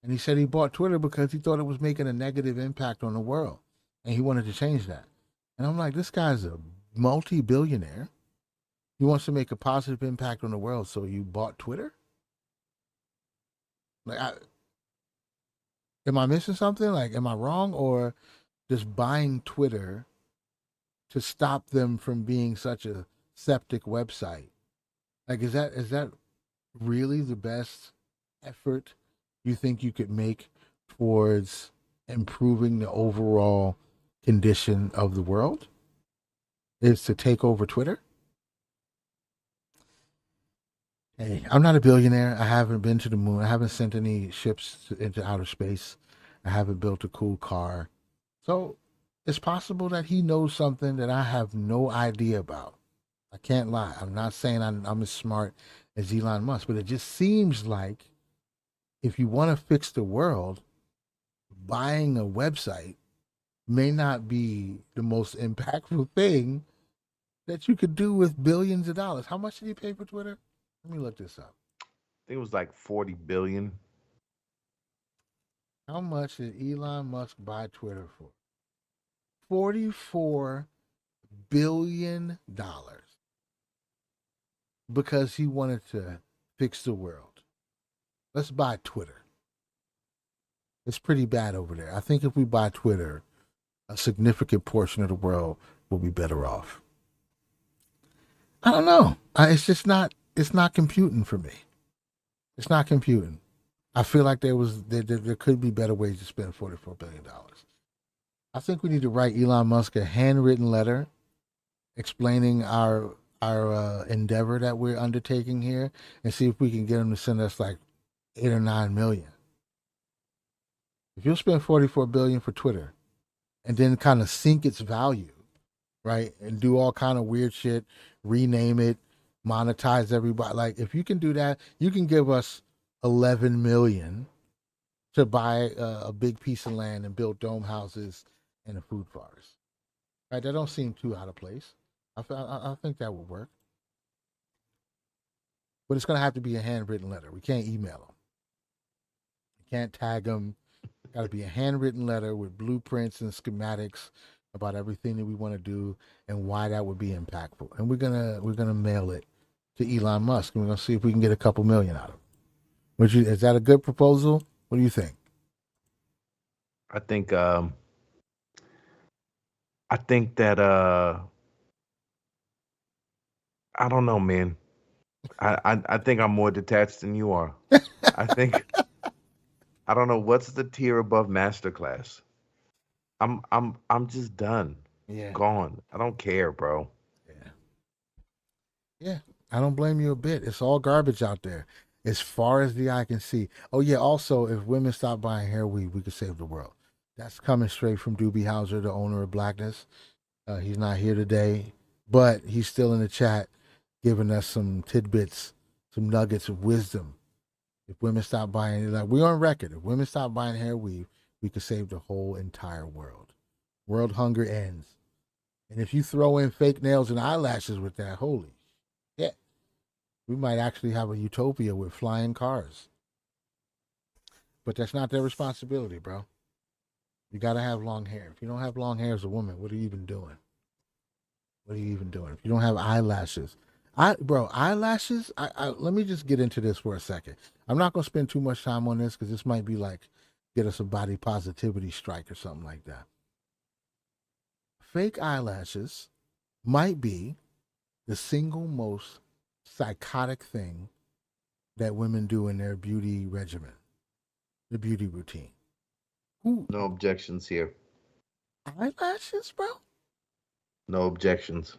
And he said he bought Twitter because he thought it was making a negative impact on the world, and he wanted to change that. And I'm like, this guy's a multi-billionaire. He wants to make a positive impact on the world, so you bought Twitter? Like, am I missing something? Like, am I wrong? Or just buying Twitter to stop them from being such a septic website? Like, is that really the best effort you think you could make towards improving the overall condition of the world? Is to take over Twitter? Hey, I'm not a billionaire. I haven't been to the moon. I haven't sent any ships into outer space. I haven't built a cool car. So it's possible that he knows something that I have no idea about. I can't lie. I'm not saying I'm as smart as Elon Musk, but it just seems like if you want to fix the world, buying a website may not be the most impactful thing that you could do with billions of dollars. How much did he pay for Twitter? Let me look this up. I think it was like 40 billion. How much did Elon Musk buy Twitter for? $44 billion, because he wanted to fix the world. Let's buy Twitter. It's pretty bad over there. I think if we buy Twitter, a significant portion of the world will be better off. I don't know. It's just not. It's not computing for me. It's not computing. I feel like there could be better ways to spend $44 billion. I think we need to write Elon Musk a handwritten letter explaining our endeavor that we're undertaking here, and see if we can get him to send us like 8 or 9 million. If you'll spend $44 billion for Twitter, and then kind of sink its value, right, and do all kind of weird shit, rename it, monetize everybody. Like, if you can do that, you can give us 11 million to buy a big piece of land and build dome houses and a food forest. Right? That don't seem too out of place. I think that would work. But it's going to have to be a handwritten letter. We can't email them. We can't tag them. Got to be a handwritten letter with blueprints and schematics about everything that we want to do and why that would be impactful. And we're gonna mail it to Elon Musk, and we're gonna see if we can get a couple million out of it. Is that a good proposal? What do you think? I think that I don't know, man. I think I'm more detached than you are. I think I don't know what's the tier above masterclass. I'm just done. Yeah. Gone. I don't care, bro. Yeah. Yeah. I don't blame you a bit. It's all garbage out there, as far as the eye can see. Oh yeah. Also, if women stop buying hair weave, we could save the world. That's coming straight from Doobie Howser, the owner of Blackness. He's not here today, but he's still in the chat, giving us some tidbits, some nuggets of wisdom. If women stop buying, like, we're on record, if women stop buying hair weave, we could save the whole entire world. World hunger ends. And if you throw in fake nails and eyelashes with that, holy shit, we might actually have a utopia with flying cars. But that's not their responsibility, bro. You got to have long hair. If you don't have long hair as a woman, what are you even doing? What are you even doing? If you don't have eyelashes, Eyelashes. Let me just get into this for a second. I'm not gonna spend too much time on this because this might be like get us a body positivity strike or something like that. Fake eyelashes might be the single most psychotic thing that women do in their beauty regimen, the beauty routine. Who No objections here. eyelashes, bro? No objections.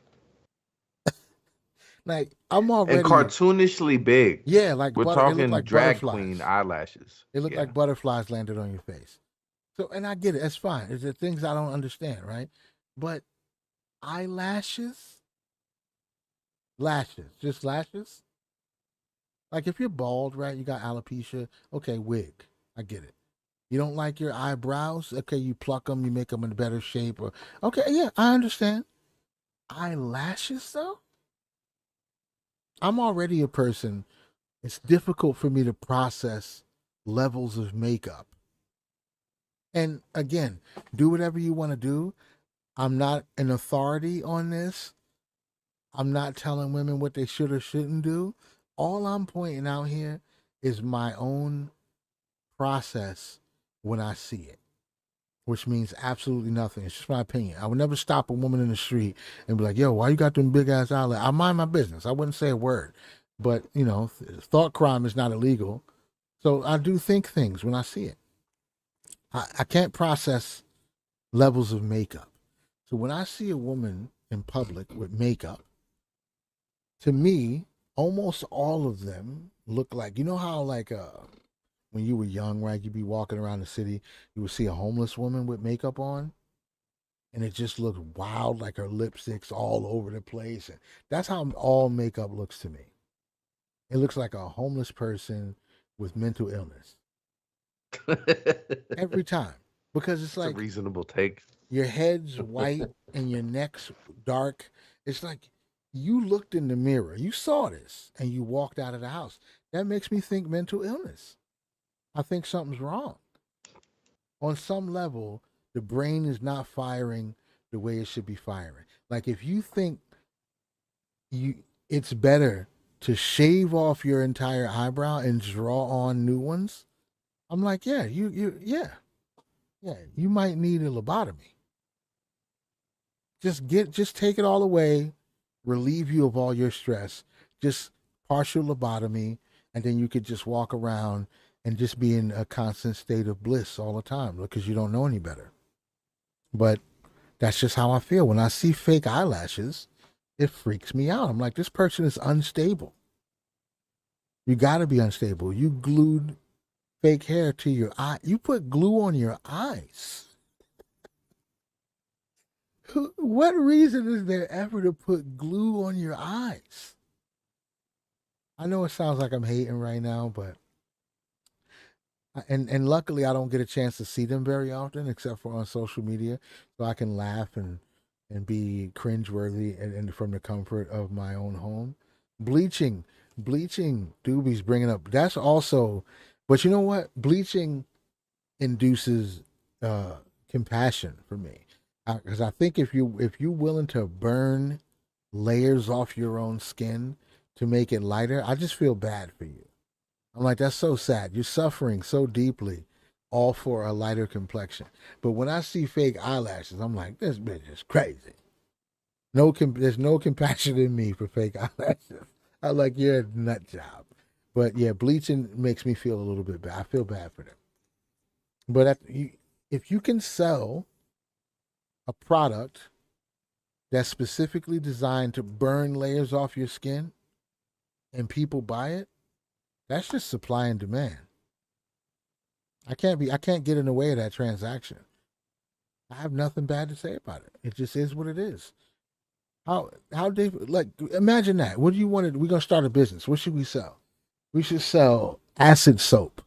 Like I'm And already, cartoonishly big. yeah, like We're butter. They look talking like drag queen butterflies. eyelashes. They look Yeah. like butterflies landed on your face. So, and I get it. It's fine. It's the things I don't understand, right? But eyelashes, lashes, just lashes. Like if you're bald, right? You got alopecia. Okay, wig. I get it. You don't like your eyebrows? Okay, you pluck them, you make them in better shape. Or okay, yeah, I understand. Eyelashes, though. I'm already a person. It's difficult for me to process levels of makeup. And again, do whatever you want to do. I'm not an authority on this. I'm not telling women what they should or shouldn't do. All I'm pointing out here is my own process when I see it, which means absolutely nothing. It's just my opinion. I would never stop a woman in the street and be like, yo, why you got them big ass eyelids? I mind my business. I wouldn't say a word. But, you know, thought crime is not illegal. So I do think things when I see it. I can't process levels of makeup. So when I see a woman in public with makeup, to me, almost all of them look like, you know how like when you were young, right? You'd be walking around the city, you would see a homeless woman with makeup on, and it just looked wild, like her lipstick's all over the place. And that's how all makeup looks to me. It looks like a homeless person with mental illness every time because it's It's a like reasonable take. your head's white and your neck's dark. It's like you looked in the mirror, you saw this, and you walked out of the house. That makes me think mental illness. I think something's wrong. On some level, the brain is not firing the way it should be firing. Like if you think you it's better to shave off your entire eyebrow and draw on new ones, I'm like, yeah, yeah, you might need a lobotomy. Just take it all away, relieve you of all your stress. Just partial lobotomy, and then you could just walk around and just be in a constant state of bliss all the time because you don't know any better. But that's just how I feel when I see fake eyelashes. It freaks me out. I'm like, this person is unstable. You got to be unstable. You glued fake hair to your eye. You put glue on your eyes. What reason is there ever to put glue on your eyes? I know it sounds like I'm hating right now, but and luckily I don't get a chance to see them very often, except for on social media, so I can laugh and be cringeworthy and from the comfort of my own home. Bleaching, bleaching, Doobie's bringing up. That's also, but you know what? Bleaching induces uh, compassion for me, because I think if you willing to burn layers off your own skin to make it lighter, I just feel bad for you. I'm like, that's so sad. You're suffering so deeply, all for a lighter complexion. But when I see fake eyelashes, I'm like, this bitch is crazy. There's no compassion in me for fake eyelashes. I'm like, you're a nut job. But yeah, bleaching makes me feel a little bit bad. I feel bad for them. But if you can sell a product that's specifically designed to burn layers off your skin and people buy it, that's just supply and demand. I can't get in the way of that transaction. I have nothing bad to say about it. It just is what it is. How they like imagine that. What do you want to we're gonna start a business. What should we sell? We should sell acid soap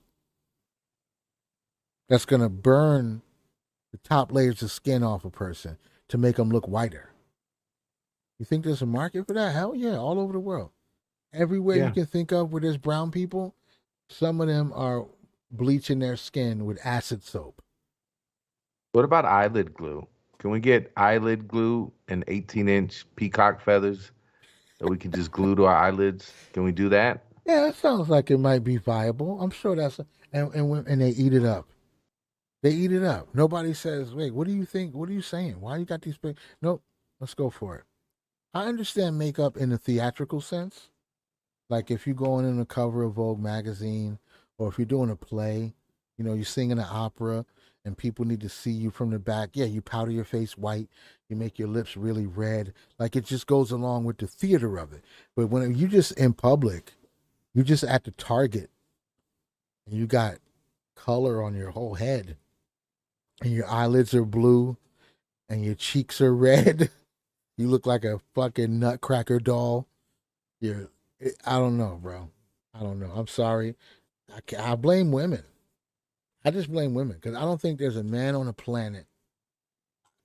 that's gonna burn the top layers of skin off a person to make them look whiter. You think there's a market for that? Hell yeah, all over the world. Everywhere you Yeah. can think of where there's brown people, some of them are bleaching their skin with acid soap. What about eyelid glue? Can we get eyelid glue and 18-inch peacock feathers that we can just glue to our eyelids? Can we do that? Yeah, that sounds like it might be viable. I'm sure and they eat it up. They eat it up. Nobody says, "Wait, what do you think? What are you saying? Why you got these big?" Nope. Let's go for it. I understand makeup in a theatrical sense. Like if you're going in the cover of Vogue magazine, or if you're doing a play, you're singing an opera, and people need to see you from the back. Yeah, you powder your face white, you make your lips really red. Like it just goes along with the theater of it. But when you just in public, you just at the Target, and you got color on your whole head, and your eyelids are blue, and your cheeks are red. You look like a fucking nutcracker doll. You're, I don't know, bro. I don't know. I'm sorry. I blame women. I just blame women because I don't think there's a man on the planet.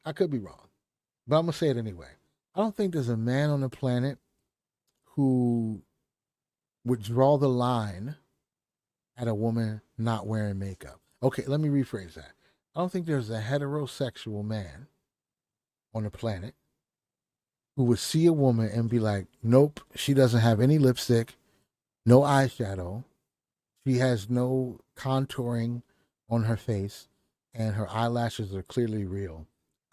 I could be wrong, but I'm gonna say it anyway. I don't think there's a man on the planet who would draw the line at a woman not wearing makeup. Okay, let me rephrase that. I don't think there's a heterosexual man on the planet who would see a woman and be like, nope, she doesn't have any lipstick, no eyeshadow, she has no contouring on her face, and her eyelashes are clearly real.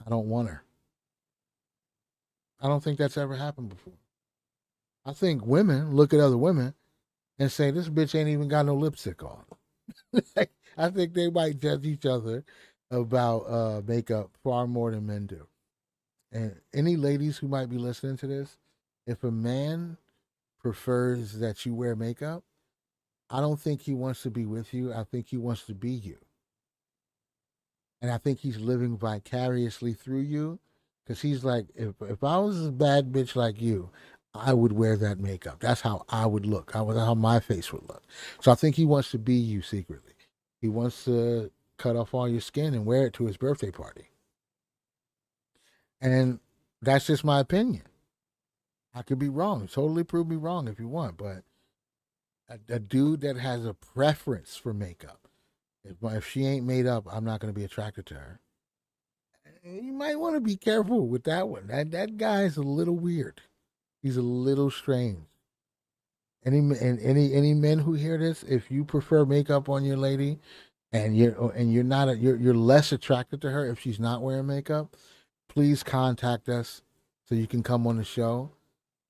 I don't want her. I don't think that's ever happened before. I think women look at other women and say, this bitch ain't even got no lipstick on. I think they might judge each other about makeup far more than men do. And any ladies who might be listening to this, if a man prefers that you wear makeup, I don't think he wants to be with you. I think he wants to be you. And I think he's living vicariously through you because he's like, if I was a bad bitch like you, I would wear that makeup. That's how I would look. How my face would look. So I think he wants to be you secretly. He wants to cut off all your skin and wear it to his birthday party. And that's just my opinion. I could be wrong. Totally prove me wrong if you want. But a dude that has a preference for makeup, if she ain't made up, I'm not going to be attracted to her. You might want to be careful with that one. That guy's a little weird. He's a little strange. Any men who hear this, if you prefer makeup on your lady, and you're less attracted to her if she's not wearing makeup, please contact us so you can come on the show.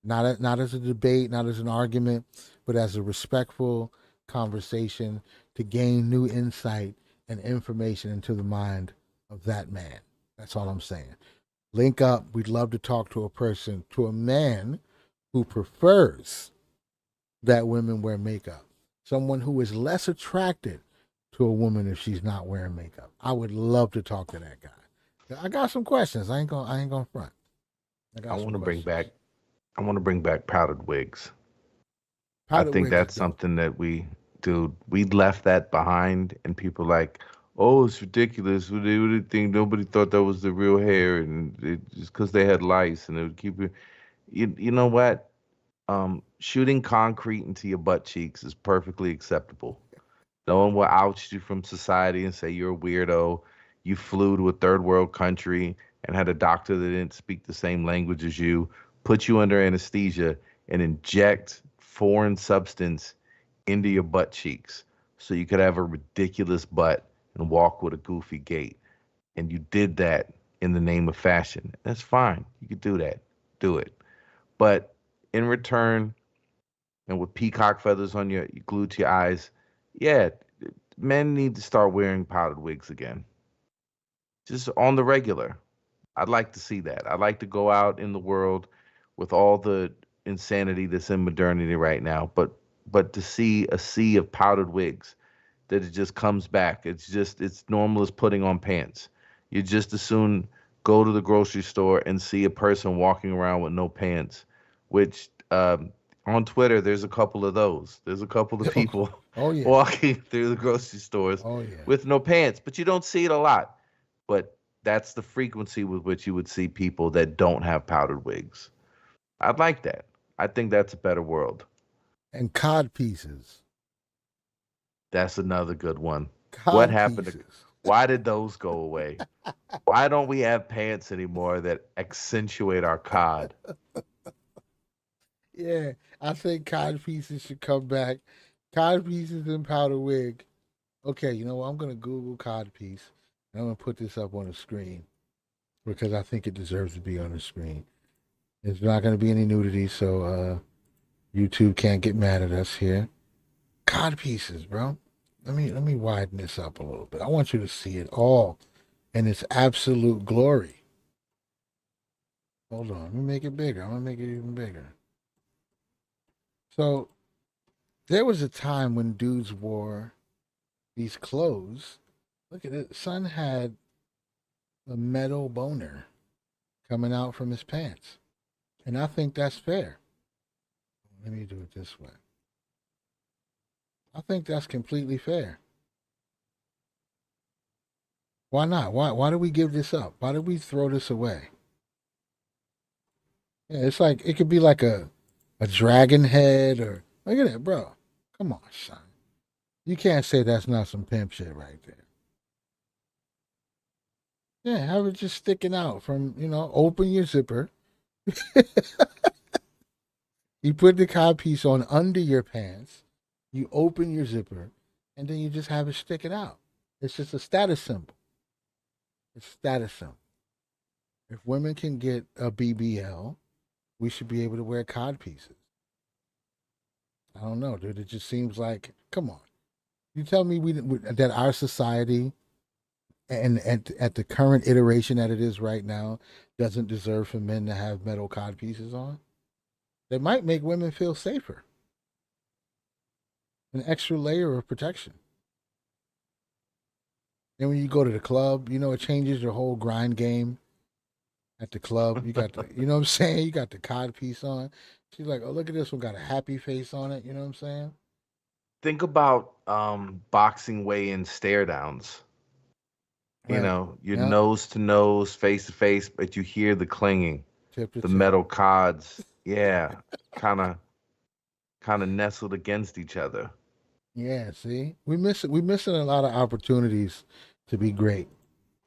Not as a debate, not as an argument, but as a respectful conversation to gain new insight and information into the mind of that man. That's all I'm saying. Link up. We'd love to talk to a man who prefers that women wear makeup. Someone who is less attracted to a woman if she's not wearing makeup. I would love to talk to that guy. I got some questions. I ain't gonna front. I want to bring back powdered wigs. I Powdered think wigs that's is dope. something that we left that behind, and people like, oh, it's ridiculous. They would think nobody thought that was the real hair, and just because they had lice, and it would keep it. You know what? Shooting concrete into your butt cheeks is perfectly acceptable. No one will oust you from society and say you're a weirdo. You flew to a third world country and had a doctor that didn't speak the same language as you, put you under anesthesia, and inject foreign substance into your butt cheeks so you could have a ridiculous butt and walk with a goofy gait. And you did that in the name of fashion. That's fine. You could do that. Do it. But in return, and with peacock feathers on you glued to your eyes, yeah, men need to start wearing powdered wigs again. Just on the regular. I'd like to see that. I'd like to go out in the world with all the insanity that's in modernity right now, but to see a sea of powdered wigs that it just comes back. It's normal as putting on pants. You just as soon go to the grocery store and see a person walking around with no pants, which on Twitter there's a couple of those. There's a couple of people Oh yeah. walking through the grocery stores Oh yeah. with no pants, but you don't see it a lot. But that's the frequency with which you would see people that don't have powdered wigs. I'd like that. I think that's a better world. And cod pieces. That's another good one. What Cod happened to pieces. why did those go away? Why don't we have pants anymore that accentuate our cod? Yeah, I think cod pieces should come back. Cod pieces and powder wig. Okay, you know what? I'm gonna Google cod piece and I'm gonna put this up on the screen because I think it deserves to be on the screen. There's not gonna be any nudity, so YouTube can't get mad at us here. Cod pieces, bro. Let me widen this up a little bit. I want you to see it all in its absolute glory. Hold on, let me make it bigger. I'm gonna make it even bigger. So there was a time when dudes wore these clothes. Look at it. Son had a metal boner coming out from his pants. And I think that's fair. Let me do it this way. I think that's completely fair. Why not? Why do we give this up? Why do we throw this away? Yeah, it's like it could be like a dragon head or look at it, bro. Come on, son. You can't say that's not some pimp shit right there. Yeah, have it just sticking out from, open your zipper. You put the cod piece on under your pants, you open your zipper, and then you just have it sticking out. It's just a status symbol. It's a status symbol. If women can get a BBL, we should be able to wear cod pieces. I don't know, dude. It just seems like, come on. You tell me that our society and at the current iteration that it is right now doesn't deserve for men to have metal cod pieces on? That might make women feel safer. An extra layer of protection. And when you go to the club, it changes your whole grind game at the club. You got the, you know what I'm saying? You got the cod piece on. She's like, oh, look at this one, got a happy face on it. You know what I'm saying? Think about boxing weigh-in stare downs. Right. Your Yeah. nose to nose, face to face, but you hear the clanging, Tip to the tip. metal cods. Yeah, kind of nestled against each other. Yeah. See, we missing a lot of opportunities to be great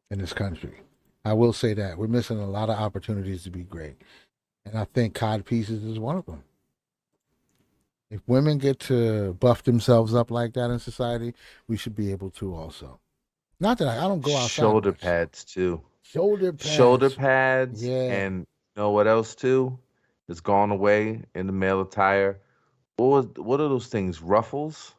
in this country. I will say that we're missing a lot of opportunities to be great, and I think cod pieces is one of them. If women get to buff themselves up like that in society, we should be able to also. Not that I don't go outside Shoulder much. pads too. Shoulder Shoulder pads. pads, Yeah. and you know what else too? It's gone away in the male attire. What are those things? Ruffles?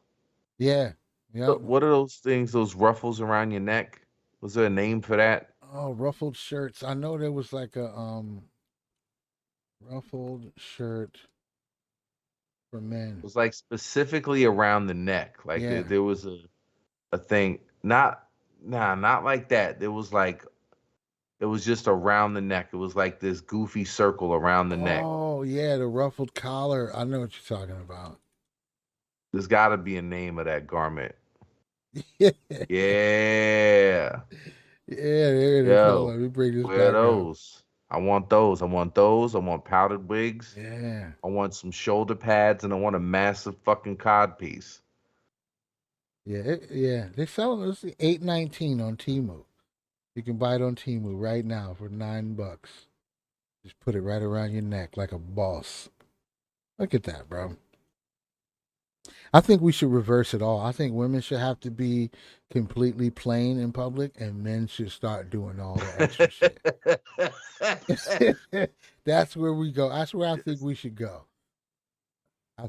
Yeah. Yeah. What are those things? Those ruffles around your neck? Was there a name for that? Oh, ruffled shirts. I know there was like a ruffled shirt for It men. was like specifically around the neck. Like Yeah. there was a thing. Not like that. It was just around the neck. It was like this goofy circle around the neck. Oh, yeah, the ruffled collar. I know what you're talking about. There's got to be a name of that garment. Yeah. Yeah. Yeah, there it is. Hold Yo, on, let me bring this where are back up. those? I want those. I want those. I want powdered wigs. Yeah. I want some shoulder pads, and I want a massive fucking cod piece. Yeah, yeah. They're selling this $8.19 on Temu. You can buy it on Temu right now for $9. Just put it right around your neck like a boss. Look at that, bro. I think we should reverse it all. I think women should have to be completely plain in public, and men should start doing all the extra shit. That's where we go. That's where I think we should go.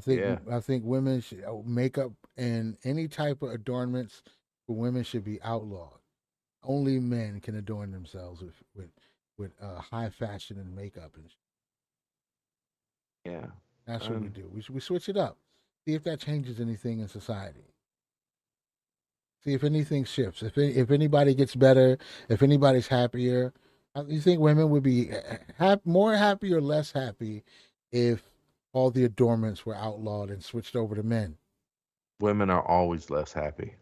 Yeah. I think women should makeup and any type of adornments for women should be outlawed. Only men can adorn themselves with high fashion and makeup and Yeah. that's what we Um, do. We switch it up. See if that changes anything in society. See if anything shifts. If anybody gets better, if anybody's happier, you think women would be more happy or less happy if all the adornments were outlawed and switched over to men? Women are always less happy.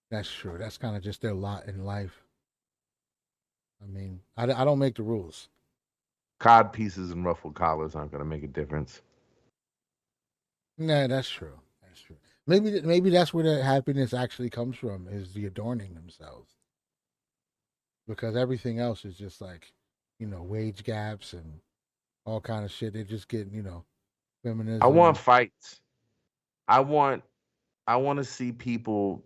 That's true. That's kind of just their lot in life. I mean, I don't make the rules. Cod pieces and ruffled collars aren't going to make a difference. Nah, that's true. That's true. Maybe that's where the happiness actually comes from is the adorning themselves because everything else is just like, wage gaps and all kind of shit. They're just getting, I want Feminism. fights. I want I want to see people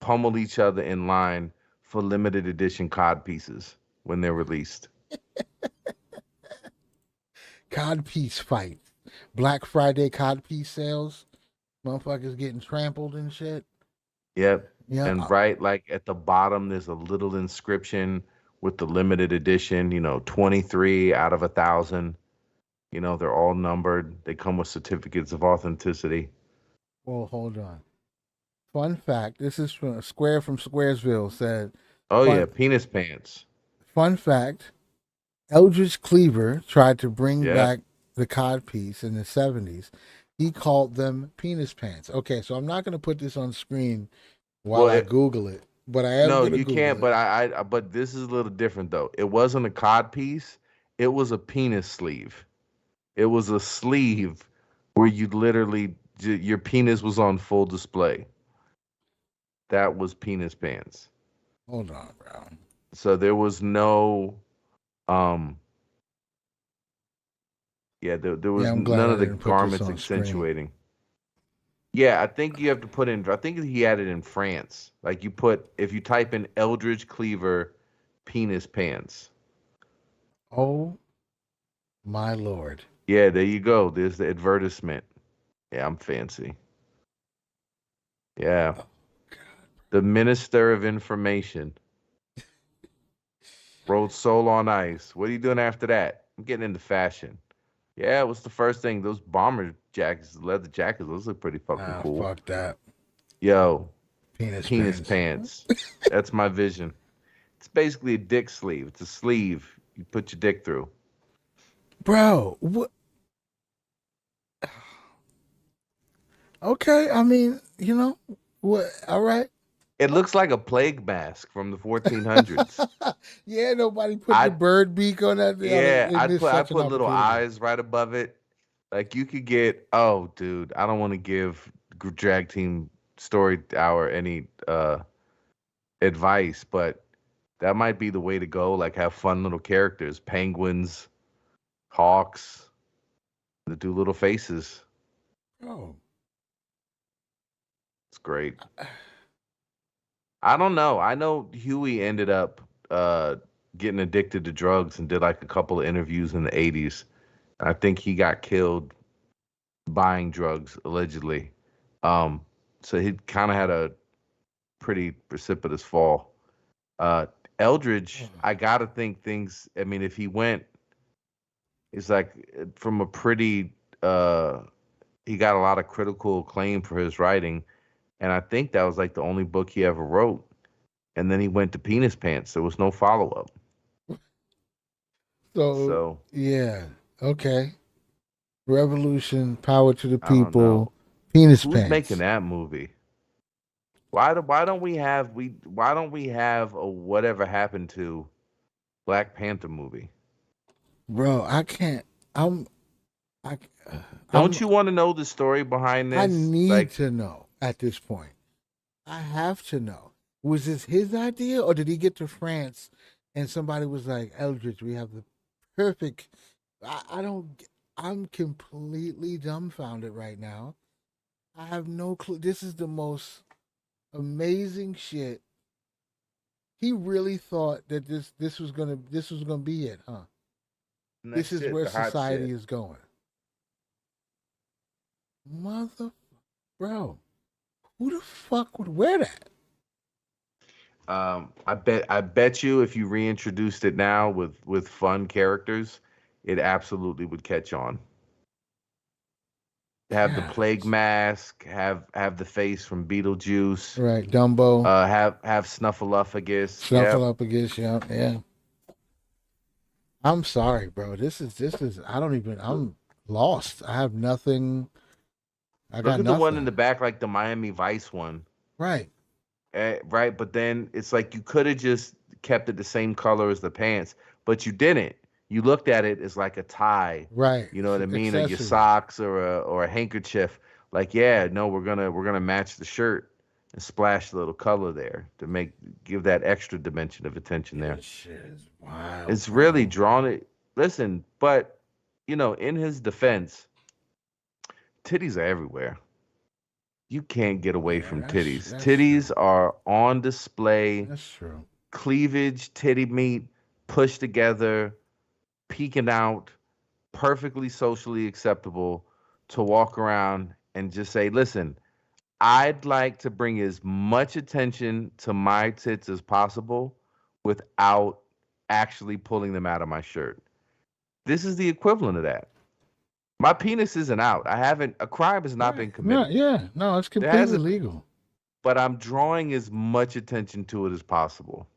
pummel each other in line for limited edition cod pieces when they're released. Codpiece fight. Black Friday codpiece sales. Motherfuckers getting trampled and shit. Yep. Yeah. And right like at the bottom there's a little inscription with the limited edition, 23 out of 1,000. They're all numbered. They come with certificates of authenticity. Well, hold on. Fun fact. This is from Square from Squaresville said. Oh yeah, Fun penis pants. fun fact. Eldridge Cleaver tried to bring Yep. back the codpiece in the 70s. He called them penis pants. Okay, so I'm not going to put this on screen while Well, I Google it, but I am no, going to you Google can't. it. But but this is a little different though. It wasn't a cod piece. It was a penis sleeve. It was a sleeve where you literally your penis was on full display. That was penis pants. Hold on, bro. So there was no, um, yeah, there Yeah, was I'm glad none I of the didn't put this garments on screen. accentuating. Yeah, I think you have to put in. I think he had it in France. Like you put if you type in Eldridge Cleaver penis pants. Oh my lord. Yeah, there you go. There's the advertisement. Yeah, I'm fancy. Yeah, Oh, God. the Minister of Information wrote Soul on Ice. What are you doing after that? I'm getting into fashion. Yeah, what's the first thing? Those bomber jackets, leather jackets, those look pretty fucking Nah, cool. fuck that. Yo, Penis penis pants. pants. That's my vision. It's basically a dick sleeve. It's a sleeve you put your dick through. Bro, what? Okay, I mean, what? All right. It looks like a plague mask from the 1400s. Yeah, nobody put the I bird beak on that. Yeah, It is I such an put little opportunity. eyes right above it. Like you could get. Oh, dude, I don't want to give drag team story hour any advice, but that might be the way to go. Like have fun little characters, penguins, hawks, that do little faces. Oh, It's great. I don't know. I know Huey ended up getting addicted to drugs and did like a couple of interviews in the 80s. I think he got killed buying drugs allegedly. Um, so he kind of had a pretty precipitous fall. Uh, Eldridge, I gotta think things. I mean, if he went, it's like from a pretty. He got a lot of critical acclaim for his writing, and I think that was like the only book he ever wrote. And then he went to Penis Pants. There was no follow up. so So yeah, okay. Revolution, power to the I don't know people, penis who's making pants. that movie. Why don't we have a whatever happened to Black Panther movie? Bro, I can't. I'm. I. I'm. Don't you want to know the story behind I this? need Like, to know at this point. I have to know. Was this his idea, or did he get to France and somebody was like, "Eldridge, we have the perfect." I don't. I'm completely dumbfounded right now. I have no clue. This is the most amazing shit. He really thought that this was gonna be it, huh? and This that's is it, where the hot society shit. is going. Mother, bro, who the fuck would wear that? I bet you if you reintroduced it now with fun characters, it absolutely would catch on. Have the plague Yes. mask, have the face from Beetlejuice, Right, Dumbo, have Snuffleupagus. Yep. Snuffleupagus, yeah, yeah. I'm sorry, bro. This is. I don't even. I'm lost. I have nothing. I Look got at the one in nothing. the back, like the Miami Vice one. Right, Right, but then it's like you could have just kept it the same color as the pants, but you didn't. You looked at it as like a tie, right. you know It's what I an mean, or your accessory. socks or a handkerchief. Like, yeah, no, we're gonna match the shirt and splash a little color there to give that extra dimension of attention there. This shit is wild, It's really bro. drawn it. Listen, but in his defense, titties are everywhere. You can't get away Yeah, from that's titties. that's Titties true. are on display. That's true. Cleavage, titty meat, pushed together, peeking out, perfectly socially acceptable to walk around and just say, listen, I'd like to bring as much attention to my tits as possible without actually pulling them out of my shirt. This is the equivalent of that. My penis isn't out. I haven't, a crime has not Right. been No, committed. yeah. No, it's There completely hasn't been, legal. but I'm drawing as much attention to it as possible.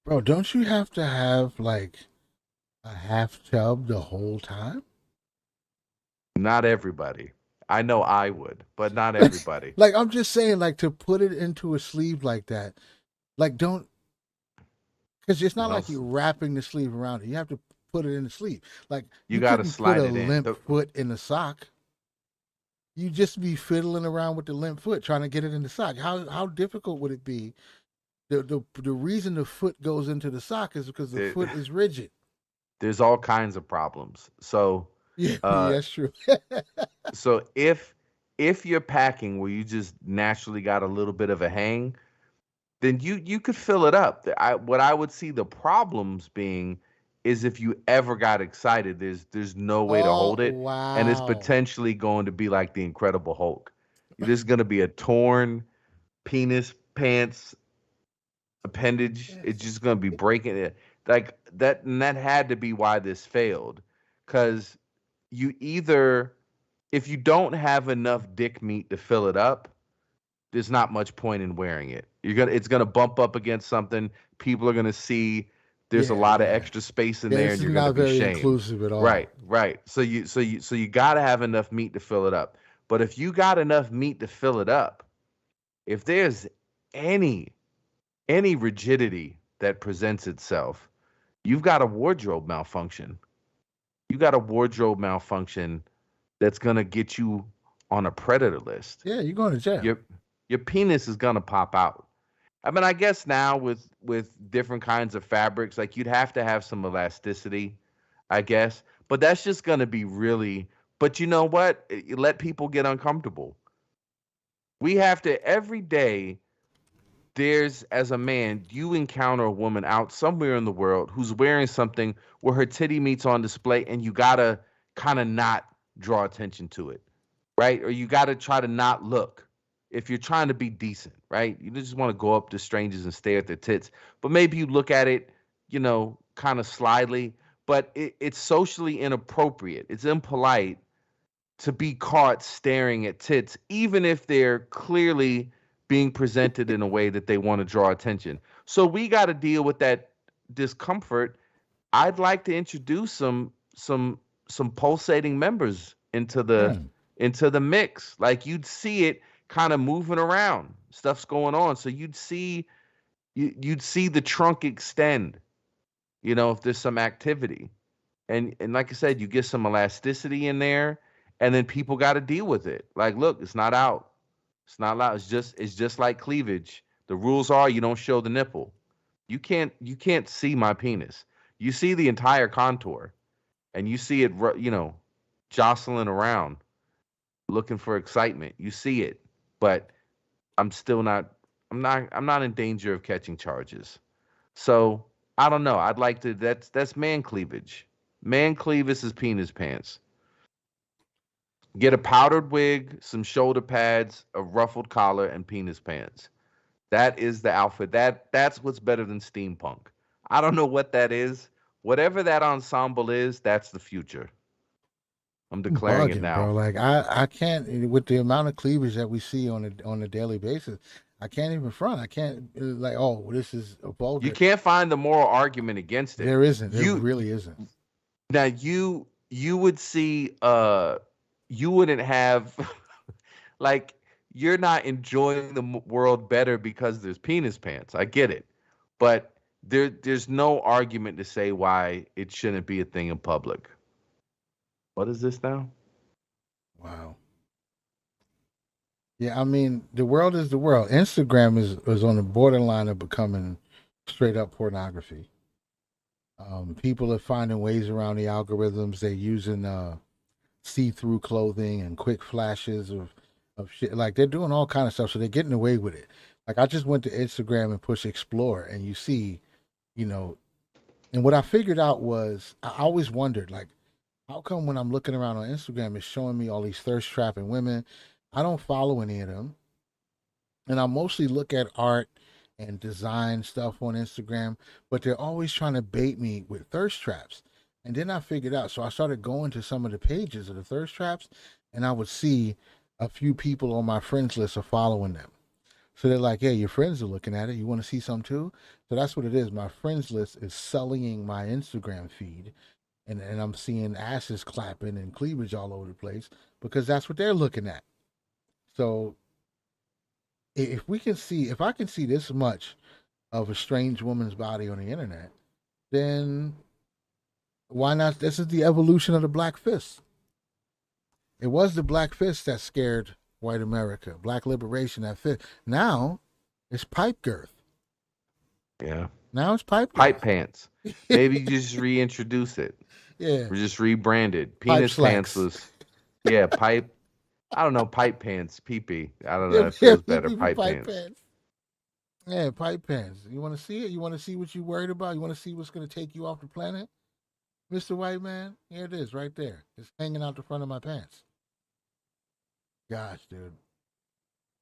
Bro, don't you have to have like a half tub the whole time? Not everybody. I know I would, but not everybody. Like I'm just saying, like to put it into a sleeve like that, like don't, because it's not Well, like you're wrapping the sleeve around it. You have to put it in the sleeve. Like you you got to couldn't put slide a it in. limp foot in a sock. You just be fiddling around with the limp foot trying to get it in the sock. How difficult would it be? The reason the foot goes into the sock is because the There- foot is rigid. there's all kinds of problems. So, Yeah, uh, that's true. so if you're packing where you just naturally got a little bit of a hang, then you could fill it up. What I would see the problems being is if you ever got excited, there's no way to Oh hold it, and it's wow. potentially going to be like the Incredible Hulk. There's going to be a torn penis pants appendage. It's just going to be breaking it like that, and that had to be why this failed, because you either if you don't have enough dick meat to fill it up, there's not much point in wearing it. It's gonna bump up against something. People are gonna see there's a Yeah, lot of yeah. extra space in Yeah, there, this and is you're gonna not be very shamed. inclusive at Right, all. right. So you gotta have enough meat to fill it up. But if you got enough meat to fill it up, if there's any any rigidity that presents itself, you've got a wardrobe malfunction. You got a wardrobe malfunction that's gonna get you on a predator list. Yeah, you're going to jail. Your your penis is gonna pop out. I mean, I guess now with different kinds of fabrics, like you'd have to have some elasticity, I guess. But that's just gonna be really. But you know what? You let people get uncomfortable. We have to every day. There's as a man, you encounter a woman out somewhere in the world who's wearing something where her titty meat's on display, and you gotta kind of not draw attention to it, right? Or you gotta try to not look if you're trying to be decent, right? You just want to go up to strangers and stare at their tits, but maybe you look at it, kind of slyly. But it's socially inappropriate. It's impolite to be caught staring at tits, even if they're clearly being presented in a way that they want to draw attention. So we got to deal with that discomfort. I'd like to introduce some pulsating members Hmm. into the mix. Like you'd see it kind of moving around. Stuff's going on. So you'd see the trunk extend, if there's some activity. And like I said, you get some elasticity in there, and then people got to deal with it. Like, look, it's not out. It's not allowed. It's just like cleavage. The rules are you don't show the nipple. You can't see my penis. You see the entire contour, and you see it, jostling around, looking for excitement. You see it, but I'm still not. I'm not in danger of catching charges. So I don't know. I'd like to. That's man cleavage. Man cleavage is penis pants. Get a powdered wig, some shoulder pads, a ruffled collar, and penis pants. That is the outfit. That's what's better than steampunk. I don't know what that is. Whatever that ensemble is, that's the future. I'm I'm declaring it bugging, now. bro. Like I can't with the amount of cleavage that we see on a daily basis. I can't even front. I can't like, oh, this is a You vulgar. can't find the moral argument against it. There isn't. There You really isn't. now you would see you wouldn't have like you're not enjoying the world better because there's penis pants. I get it. But there's no argument to say why it shouldn't be a thing in public. What is this now? Wow. Yeah, I mean, the world is the world. Instagram is on the borderline of becoming straight up pornography. People are finding ways around the algorithms. They're using see-through clothing and quick flashes of shit. Like they're doing all kind of stuff, so they're getting away with it. Like I just went to Instagram and push explore, and you see, you know, and what I figured out was I always wondered like, how come when I'm looking around on Instagram, it's showing me all these thirst trapping women? I don't follow any of them, and I mostly look at art and design stuff on Instagram, but they're always trying to bait me with thirst traps. And then I figured out, so I started going to some of the pages of the thirst traps, and I would see a few people on my friends list are following them. So they're like, hey, your friends are looking at it. You want to see some too? So that's what it is. My friends list is sullying my Instagram feed. And I'm seeing asses clapping and cleavage all over the place because that's what they're looking at. So if we can see, if I can see this much of a strange woman's body on the internet, then why not? This is the evolution of the black fist. It was the black fist that scared white America, black liberation that fit. Now it's pipe girth. Yeah. Now it's pipe Pipe girth. pants. Maybe you just reintroduce it. Yeah. Or just rebranded. Pipe Penis pants slacks. was, yeah, pipe. I don't know, pipe pants, pee. I don't know. Yeah, It yeah, feels better. Pipe pipe pants. pants. Yeah, pipe pants. You want to see it? You want to see what you're worried about? You want to see what's going to take you off the planet? Mr. White Man, here it is right there. It's hanging out the front of my pants. Gosh, dude.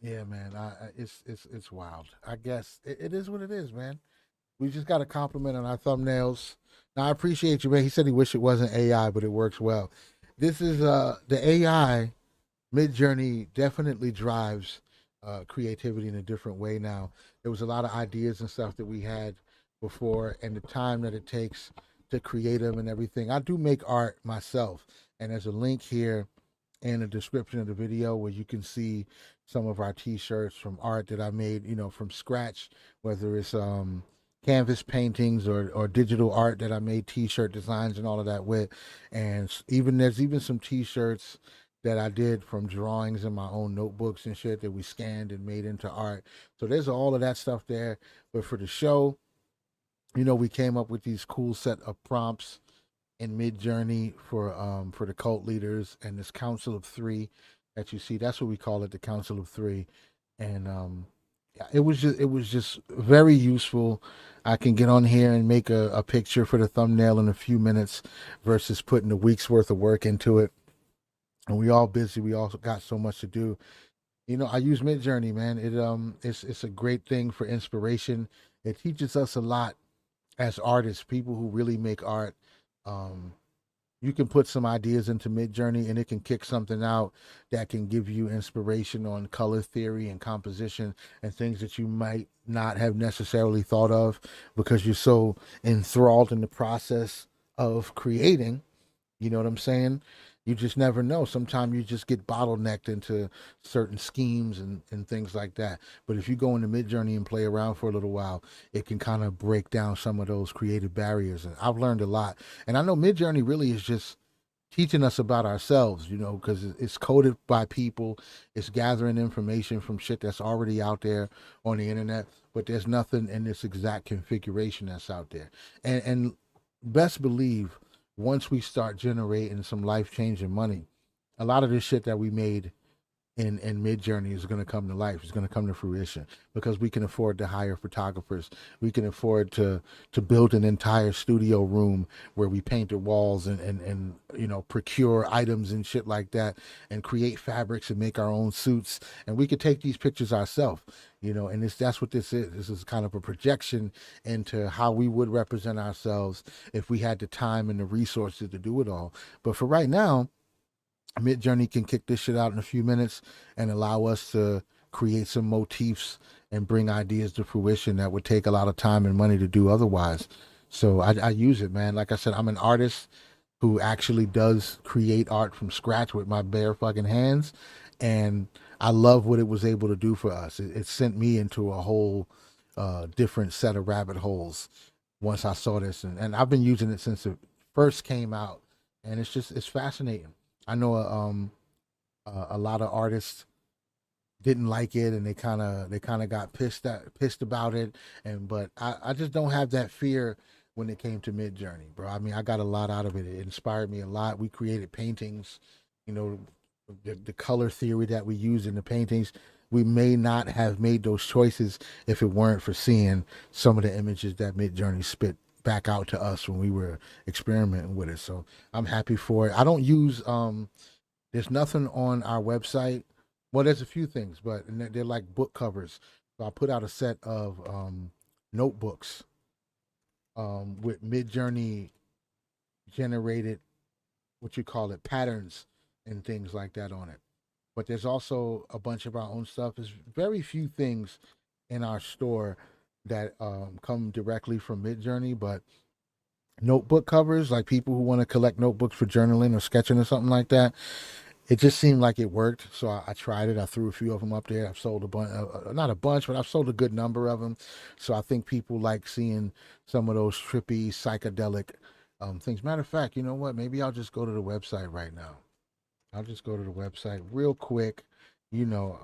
Yeah, man. It's wild. I guess it is what it is, man. We just got a compliment on our thumbnails. Now I appreciate you, man. He said he wished it wasn't AI, but it works well. This is the AI Midjourney definitely drives creativity in a different way now. There was a lot of ideas and stuff that we had before, and the time that it takes to create them and everything. I do make art myself, and there's a link here in the description of the video where you can see some of our t-shirts from art that I made, from scratch, whether it's canvas paintings or digital art that I made t-shirt designs and all of that with. And even there's even some t-shirts that I did from drawings in my own notebooks and shit that we scanned and made into art. So there's all of that stuff there. But for the show, we came up with these cool set of prompts in Midjourney for the cult leaders and this Council of Three that you see. That's what we call it, the Council of Three. And yeah, it was just very useful. I can get on here and make a picture for the thumbnail in a few minutes versus putting a week's worth of work into it. And we all busy. We also got so much to do. I use Midjourney, man. It's a great thing for inspiration. It teaches us a lot as artists, people who really make art. Um, you can put some ideas into Midjourney and it can kick something out that can give you inspiration on color theory and composition and things that you might not have necessarily thought of because you're so enthralled in the process of creating. You know what I'm saying? You just never know. Sometimes you just get bottlenecked into certain schemes and things like that. But if you go into Midjourney and play around for a little while, it can kind of break down some of those creative barriers. And I've learned a lot. And I know Midjourney really is just teaching us about ourselves, because it's coded by people. It's gathering information from shit that's already out there on the internet. But there's nothing in this exact configuration that's out there. And best believe, once we start generating some life-changing money, a lot of this shit that we made in Midjourney is going to come to life. It's going to come to fruition because we can afford to hire photographers. We can afford to build an entire studio room where we paint the walls and procure items and shit like that and create fabrics and make our own suits. And we could take these pictures ourselves, and that's what this is. This is kind of a projection into how we would represent ourselves if we had the time and the resources to do it all. But for right now, Midjourney can kick this shit out in a few minutes and allow us to create some motifs and bring ideas to fruition that would take a lot of time and money to do otherwise. So I use it, man. Like I said, I'm an artist who actually does create art from scratch with my bare fucking hands. And I love what it was able to do for us. It sent me into a whole different set of rabbit holes once I saw this. And I've been using it since it first came out. And it's fascinating. I know a lot of artists didn't like it and they kind of got pissed about it, but I just don't have that fear when it came to Midjourney, bro. I mean, I got a lot out of it. It inspired me a lot. We created paintings you know, the color theory that we use in the paintings, we may not have made those choices if it weren't for seeing some of the images that Midjourney spit back out to us when we were experimenting with it. So I'm happy for it. I don't use there's nothing on our website. Well, there's a few things, but they're like book covers. So I put out a set of notebooks with Midjourney generated, what you call it, patterns and things like that on it. But there's also a bunch of our own stuff. There's very few things in our store that come directly from Midjourney, but notebook covers, like people who want to collect notebooks for journaling or sketching or something like that, it just seemed like it worked. So I tried it. I threw a few of them up there. I've sold a bunch, not a bunch, but I've sold a good number of them. So I think people like seeing some of those trippy, psychedelic things. Matter of fact, you know what? Maybe I'll just go to the website right now. I'll just go to the website real quick. You know,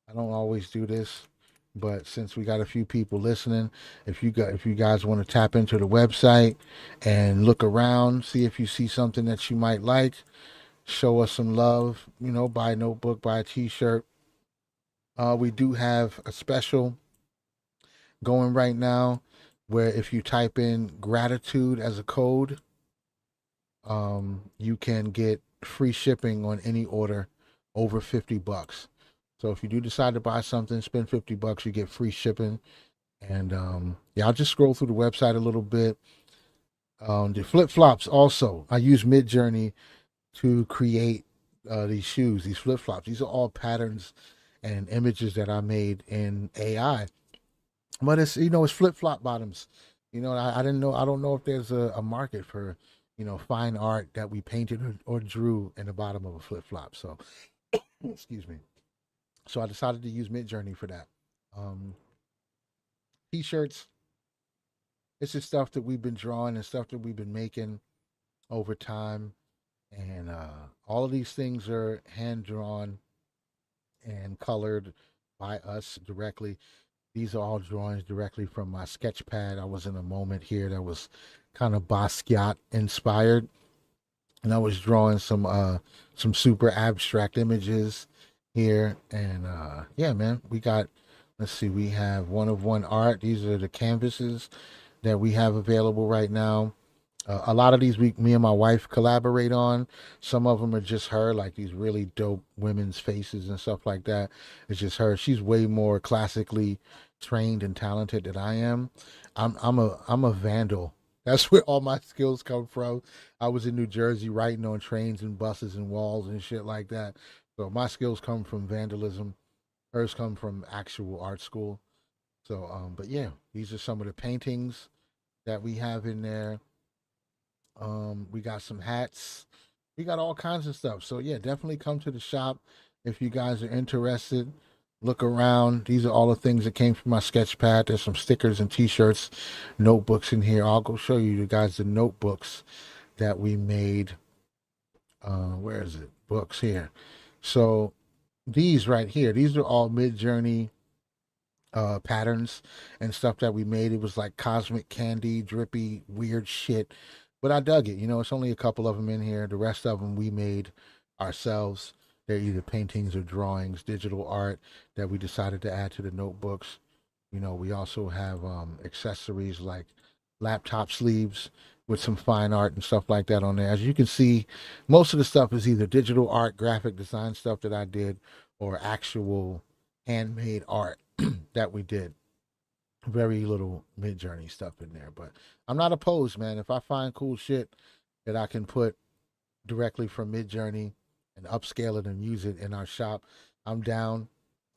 I don't always do this, but since we got a few people listening, if you guys want to tap into the website and look around, see if you see something that you might like, show us some love, you know, buy a notebook, buy a t-shirt. We do have a special going right now where if you type in gratitude as a code, you can get free shipping on any order over $50. So if you do decide to buy something, spend $50, you get free shipping. And yeah, I'll just scroll through the website a little bit. The flip flops also, I use Midjourney to create these shoes, these flip flops. These are all patterns and images that I made in AI. But it's, you know, it's flip flop bottoms. You know, I didn't know. I don't know if there's a market for, you know, fine art that we painted or drew in the bottom of a flip flop. So, excuse me. So I decided to use Midjourney for that. Um, T-shirts. It's just stuff that we've been drawing and stuff that we've been making over time, and all of these things are hand drawn and colored by us directly. These are all drawings directly from my sketch pad. I was in a moment here that was kind of Basquiat inspired, and I was drawing some super abstract images here. And yeah, man, we got, let's see, we have one of one art. These are the canvases that we have available right now. A lot of these me and my wife collaborate on. Some of them are just her, like these really dope women's faces and stuff like that. It's just her. She's way more classically trained and talented than I am. I'm a vandal. That's where all my skills come from. I was in New Jersey writing on trains and buses and walls and shit like that. So my skills come from vandalism. Hers come from actual art school. So but yeah, these are some of the paintings that we have in there. We got some hats. We got all kinds of stuff. So yeah, definitely come to the shop if you guys are interested. Look around. These are all the things that came from my sketch pad. There's some stickers and t-shirts, notebooks in here. I'll go show you guys the notebooks that we made. Where is it? Books here. So these right here, these are all Midjourney patterns and stuff that we made. It was like cosmic candy, drippy, weird shit. But I dug it. You know, it's only a couple of them in here. The rest of them we made ourselves. They're either paintings or drawings, digital art that we decided to add to the notebooks. You know, we also have accessories like laptop sleeves with some fine art and stuff like that on there. As you can see, most of the stuff is either digital art, graphic design stuff that I did, or actual handmade art that we did. Very little Midjourney stuff in there, but I'm not opposed, man. If I find cool shit that I can put directly from Midjourney and upscale it and use it in our shop, I'm down.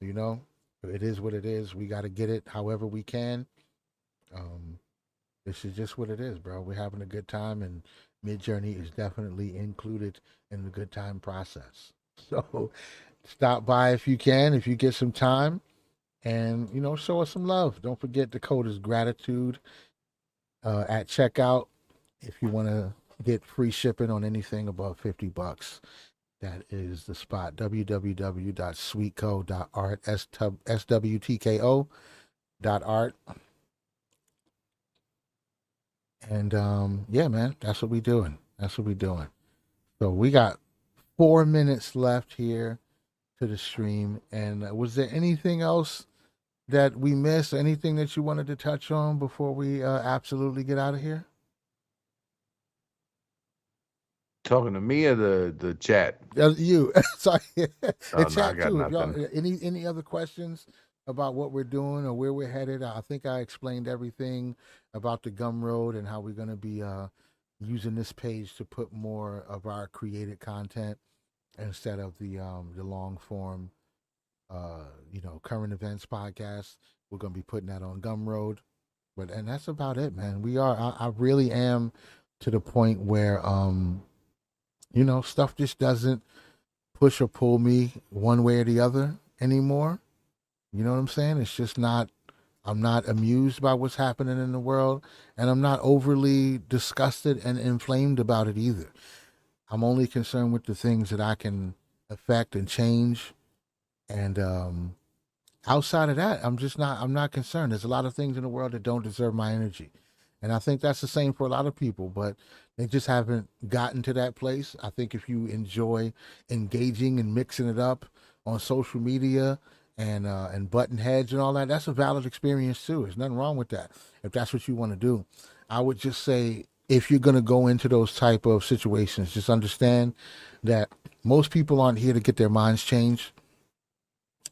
You know, it is what it is. We got to get it however we can. Um, this is just what it is, bro. We're having a good time, and Midjourney is definitely included in the good time process. So stop by if you can, if you get some time, and you know, show us some love. Don't forget the code is gratitude at checkout if you want to get free shipping on anything above $50. That is the spot, www.sweetco.art, swtko.art. And yeah, man, that's what we doing. That's what we doing. So we got 4 minutes left here to the stream. And was there anything else that we missed? Anything that you wanted to touch on before we absolutely get out of here? Talking to me or the chat? You, sorry, Oh and no, I chat got too. If y'all nothing. any other questions about what we're doing or where we're headed, I think I explained everything about the Gum Road and how we're going to be using this page to put more of our created content instead of the long form, current events podcast. We're going to be putting that on Gumroad, and that's about it, man. We are. I really am to the point where stuff just doesn't push or pull me one way or the other anymore. You know what I'm saying? It's just not. I'm not amused by what's happening in the world, and I'm not overly disgusted and inflamed about it either. I'm only concerned with the things that I can affect and change, and outside of that, I'm not concerned. There's a lot of things in the world that don't deserve my energy. And I think that's the same for a lot of people, but they just haven't gotten to that place. I think if you enjoy engaging and mixing it up on social media and button heads and all that, that's a valid experience too. There's nothing wrong with that. If that's what you want to do. I would just say if you're gonna go into those type of situations, just understand that most people aren't here to get their minds changed.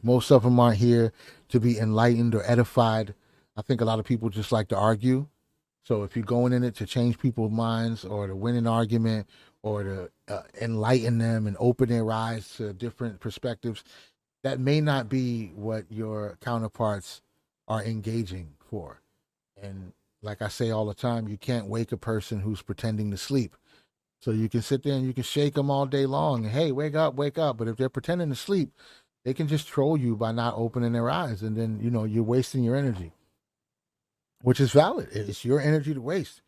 Most of them aren't here to be enlightened or edified. I think a lot of people just like to argue. So if you're going in it to change people's minds or to win an argument or to enlighten them and open their eyes to different perspectives, that may not be what your counterparts are engaging for. And like I say all the time, you can't wake a person who's pretending to sleep. So you can sit there and you can shake them all day long. And, hey, wake up, wake up. But if they're pretending to sleep, they can just troll you by not opening their eyes. And then, you're wasting your energy, which is valid. It's your energy to waste.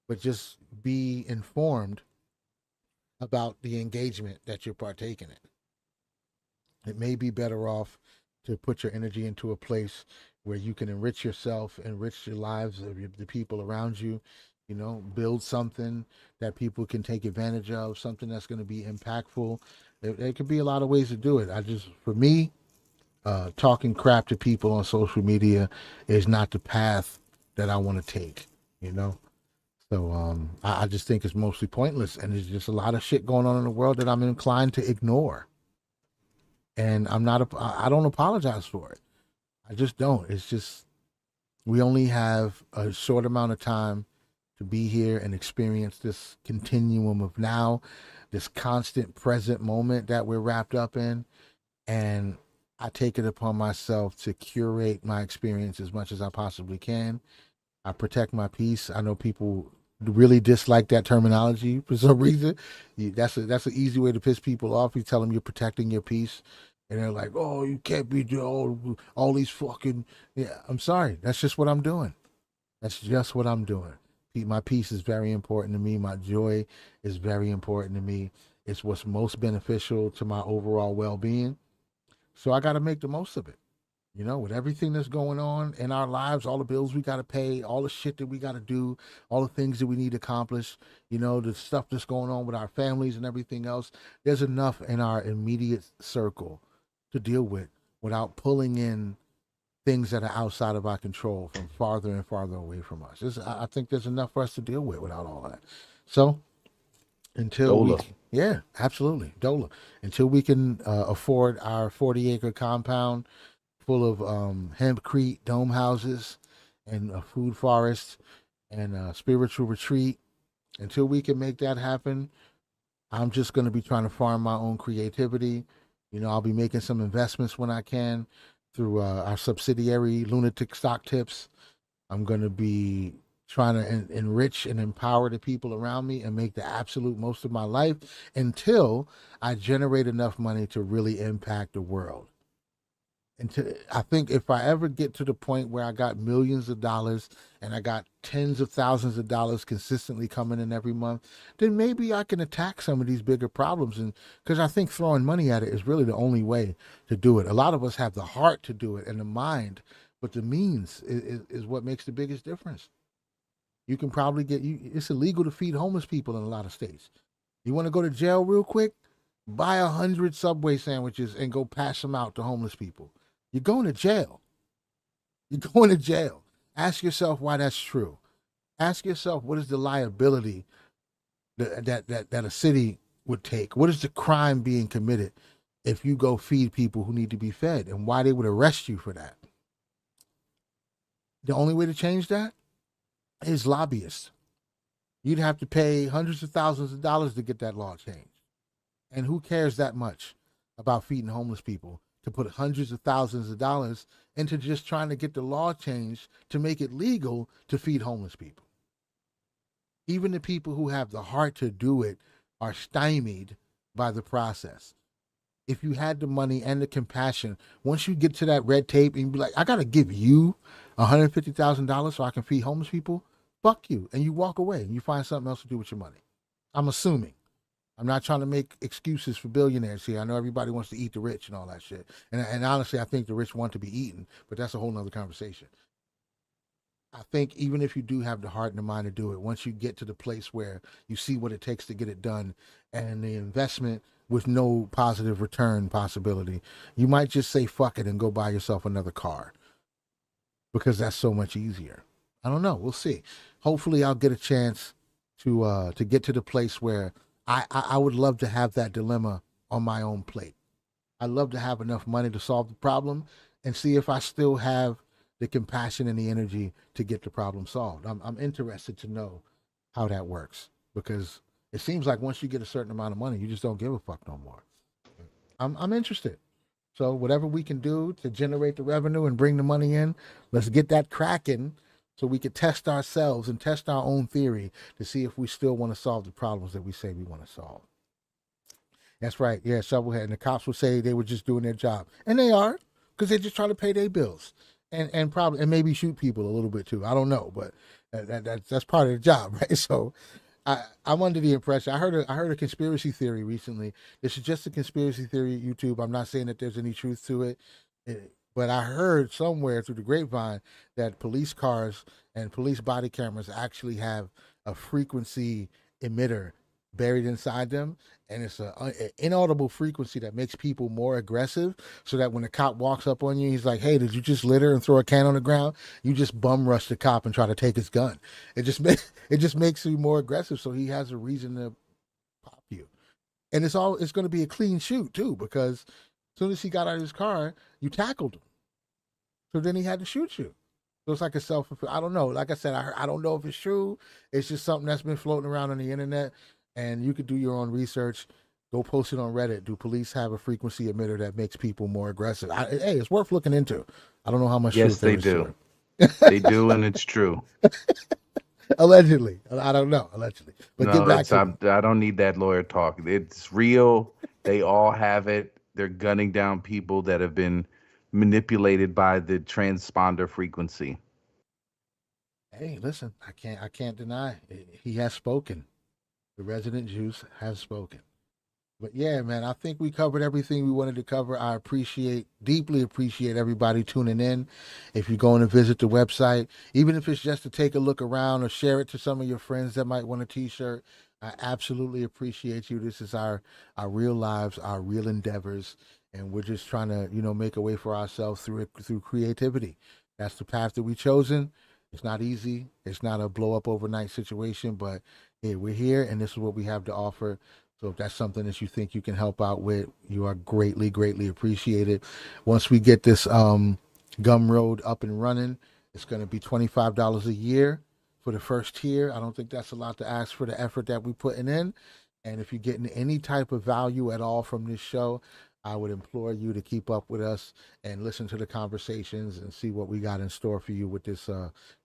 But just be informed about the engagement that you're partaking in. It may be better off to put your energy into a place where you can enrich yourself, enrich your lives of the people around you, build something that people can take advantage of, something that's going to be impactful. There could be a lot of ways to do it. For me, talking crap to people on social media is not the path that I want to take, you know? So I just think it's mostly pointless. And there's just a lot of shit going on in the world that I'm inclined to ignore. And I don't apologize for it. I just don't. It's just, we only have a short amount of time to be here and experience this continuum of now, this constant present moment that we're wrapped up in. And I take it upon myself to curate my experience as much as I possibly can. I protect my peace. I know people really dislike that terminology for some reason. That's an easy way to piss people off. You tell them you're protecting your peace, and they're like, "Oh, you can't be doing all these fucking." Yeah, I'm sorry. That's just what I'm doing. That's just what I'm doing. My peace is very important to me. My joy is very important to me. It's what's most beneficial to my overall well-being. So I got to make the most of it. With everything that's going on in our lives, all the bills we got to pay, all the shit that we got to do, all the things that we need to accomplish, the stuff that's going on with our families and everything else, there's enough in our immediate circle to deal with without pulling in things that are outside of our control from farther and farther away from us. I think there's enough for us to deal with without all that. So until Dola. yeah, absolutely, Dola. Until we can afford our 40-acre compound full of hempcrete dome houses and a food forest and a spiritual retreat. Until we can make that happen, I'm just going to be trying to farm my own creativity. I'll be making some investments when I can through our subsidiary, Lunatic Stock Tips. I'm going to be trying to enrich and empower the people around me and make the absolute most of my life until I generate enough money to really impact the world. I think if I ever get to the point where I got millions of dollars and I got tens of thousands of dollars consistently coming in every month, then maybe I can attack some of these bigger problems. And because I think throwing money at it is really the only way to do it. A lot of us have the heart to do it and the mind, but the means is what makes the biggest difference. You can probably it's illegal to feed homeless people in a lot of states. You want to go to jail real quick? Buy 100 Subway sandwiches and go pass them out to homeless people. You're going to jail. You're going to jail. Ask yourself why that's true. Ask yourself what is the liability that a city would take? What is the crime being committed if you go feed people who need to be fed, and why they would arrest you for that? The only way to change that is lobbyists. You'd have to pay hundreds of thousands of dollars to get that law changed. And who cares that much about feeding homeless people to put hundreds of thousands of dollars into just trying to get the law changed to make it legal to feed homeless people? Even the people who have the heart to do it are stymied by the process. If you had the money and the compassion, once you get to that red tape and you be like, I got to give you $150,000 so I can feed homeless people, fuck you. And you walk away and you find something else to do with your money. I'm assuming. I'm not trying to make excuses for billionaires here. I know everybody wants to eat the rich and all that shit. And honestly, I think the rich want to be eaten, but that's a whole nother conversation. I think even if you do have the heart and the mind to do it, once you get to the place where you see what it takes to get it done and the investment with no positive return possibility, you might just say fuck it and go buy yourself another car because that's so much easier. I don't know. We'll see. Hopefully I'll get a chance to get to the place where I would love to have that dilemma on my own plate. I'd love to have enough money to solve the problem and see if I still have the compassion and the energy to get the problem solved. I'm interested to know how that works because it seems like once you get a certain amount of money, you just don't give a fuck no more. I'm interested. So whatever we can do to generate the revenue and bring the money in, let's get that cracking so we could test ourselves and test our own theory to see if we still want to solve the problems that we say we want to solve. That's right. Yeah, Shovelhead. And the cops would say they were just doing their job. And they are, because they're just trying to pay their bills. And probably and maybe shoot people a little bit too. I don't know, but that's part of the job, right? So I'm under the impression I heard a conspiracy theory recently. This is just a conspiracy theory, YouTube. I'm not saying that there's any truth to it, but I heard somewhere through the grapevine that police cars and police body cameras actually have a frequency emitter buried inside them, and it's an inaudible frequency that makes people more aggressive, so that when the cop walks up on you, he's like, hey, did you just litter and throw a can on the ground? You just bum rush the cop and try to take his gun. It just makes you more aggressive, so he has a reason to pop you. And it's going to be a clean shoot too, because as soon as he got out of his car, you tackled him, so then he had to shoot you. So it's like a self. I don't know. Like I said, I don't know if it's true. It's just something that's been floating around on the internet. And you could do your own research. Go post it on Reddit. Do police have a frequency emitter that makes people more aggressive? Hey, it's worth looking into. I don't know how much. Yes, they do. They do, and it's true. Allegedly, I don't know. Allegedly, but no, get back to I don't need that lawyer talk. It's real. They all have it. They're gunning down people that have been manipulated by the transponder frequency. Hey, listen, I can't deny it. He has spoken. The resident Jews have spoken. But yeah, man, I think we covered everything we wanted to cover. I deeply appreciate everybody tuning in. If you're going to visit the website, even if it's just to take a look around or share it to some of your friends that might want a t-shirt, I absolutely appreciate you. This is our real lives, our real endeavors, and we're just trying to, make a way for ourselves through creativity. That's the path that we've chosen. It's not easy. It's not a blow up overnight situation, but hey, we're here and this is what we have to offer. So if that's something that you think you can help out with, you are greatly, greatly appreciated. Once we get this Gumroad up and running, it's going to be $25 a year for the first tier. I don't think that's a lot to ask for the effort that we're putting in. And if you're getting any type of value at all from this show, I would implore you to keep up with us and listen to the conversations and see what we got in store for you with this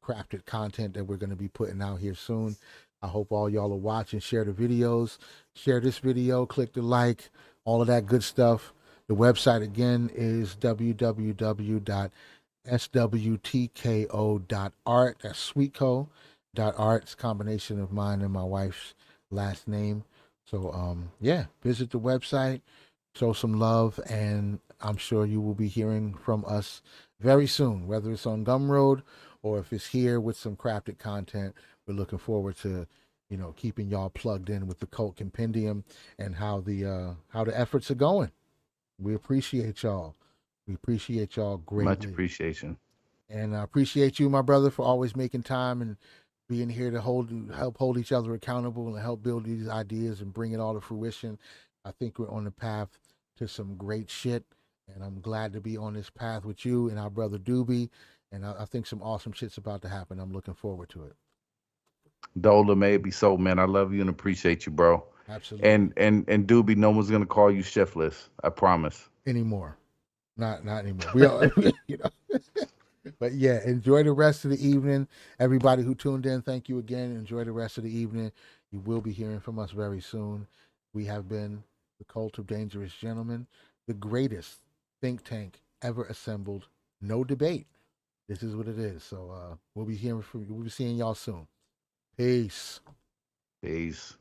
crafted content that we're going to be putting out here soon. I hope all y'all are watching. Share the videos. Share this video. Click the like. All of that good stuff. The website, again, is www.swtko.art. That's sweetco.art. It's a combination of mine and my wife's last name. So, yeah, visit the website. Show some love, and I'm sure you will be hearing from us very soon, whether it's on Gumroad or if it's here with some crafted content. We're looking forward to, keeping y'all plugged in with the Cult Compendium and how the efforts are going. We appreciate y'all. We appreciate y'all greatly. Much appreciation. And I appreciate you, my brother, for always making time and being here to help hold each other accountable and help build these ideas and bring it all to fruition. I think we're on the path to some great shit, and I'm glad to be on this path with you and our brother Doobie. And I think some awesome shit's about to happen. I'm looking forward to it. Dola, may it be so, man. I love you and appreciate you, bro. Absolutely. And Doobie, no one's gonna call you shiftless. I promise. Anymore. Not anymore. We all, But yeah, enjoy the rest of the evening. Everybody who tuned in, thank you again. Enjoy the rest of the evening. You will be hearing from us very soon. We have been the Cult of Dangerous Gentlemen, the greatest think tank ever assembled. No debate. This is what it is. So we'll be seeing y'all soon. Peace. Peace.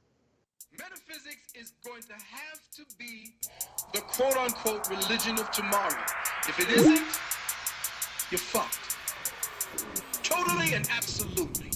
Metaphysics is going to have to be the quote-unquote religion of tomorrow. If it isn't, you're fucked. Totally and absolutely.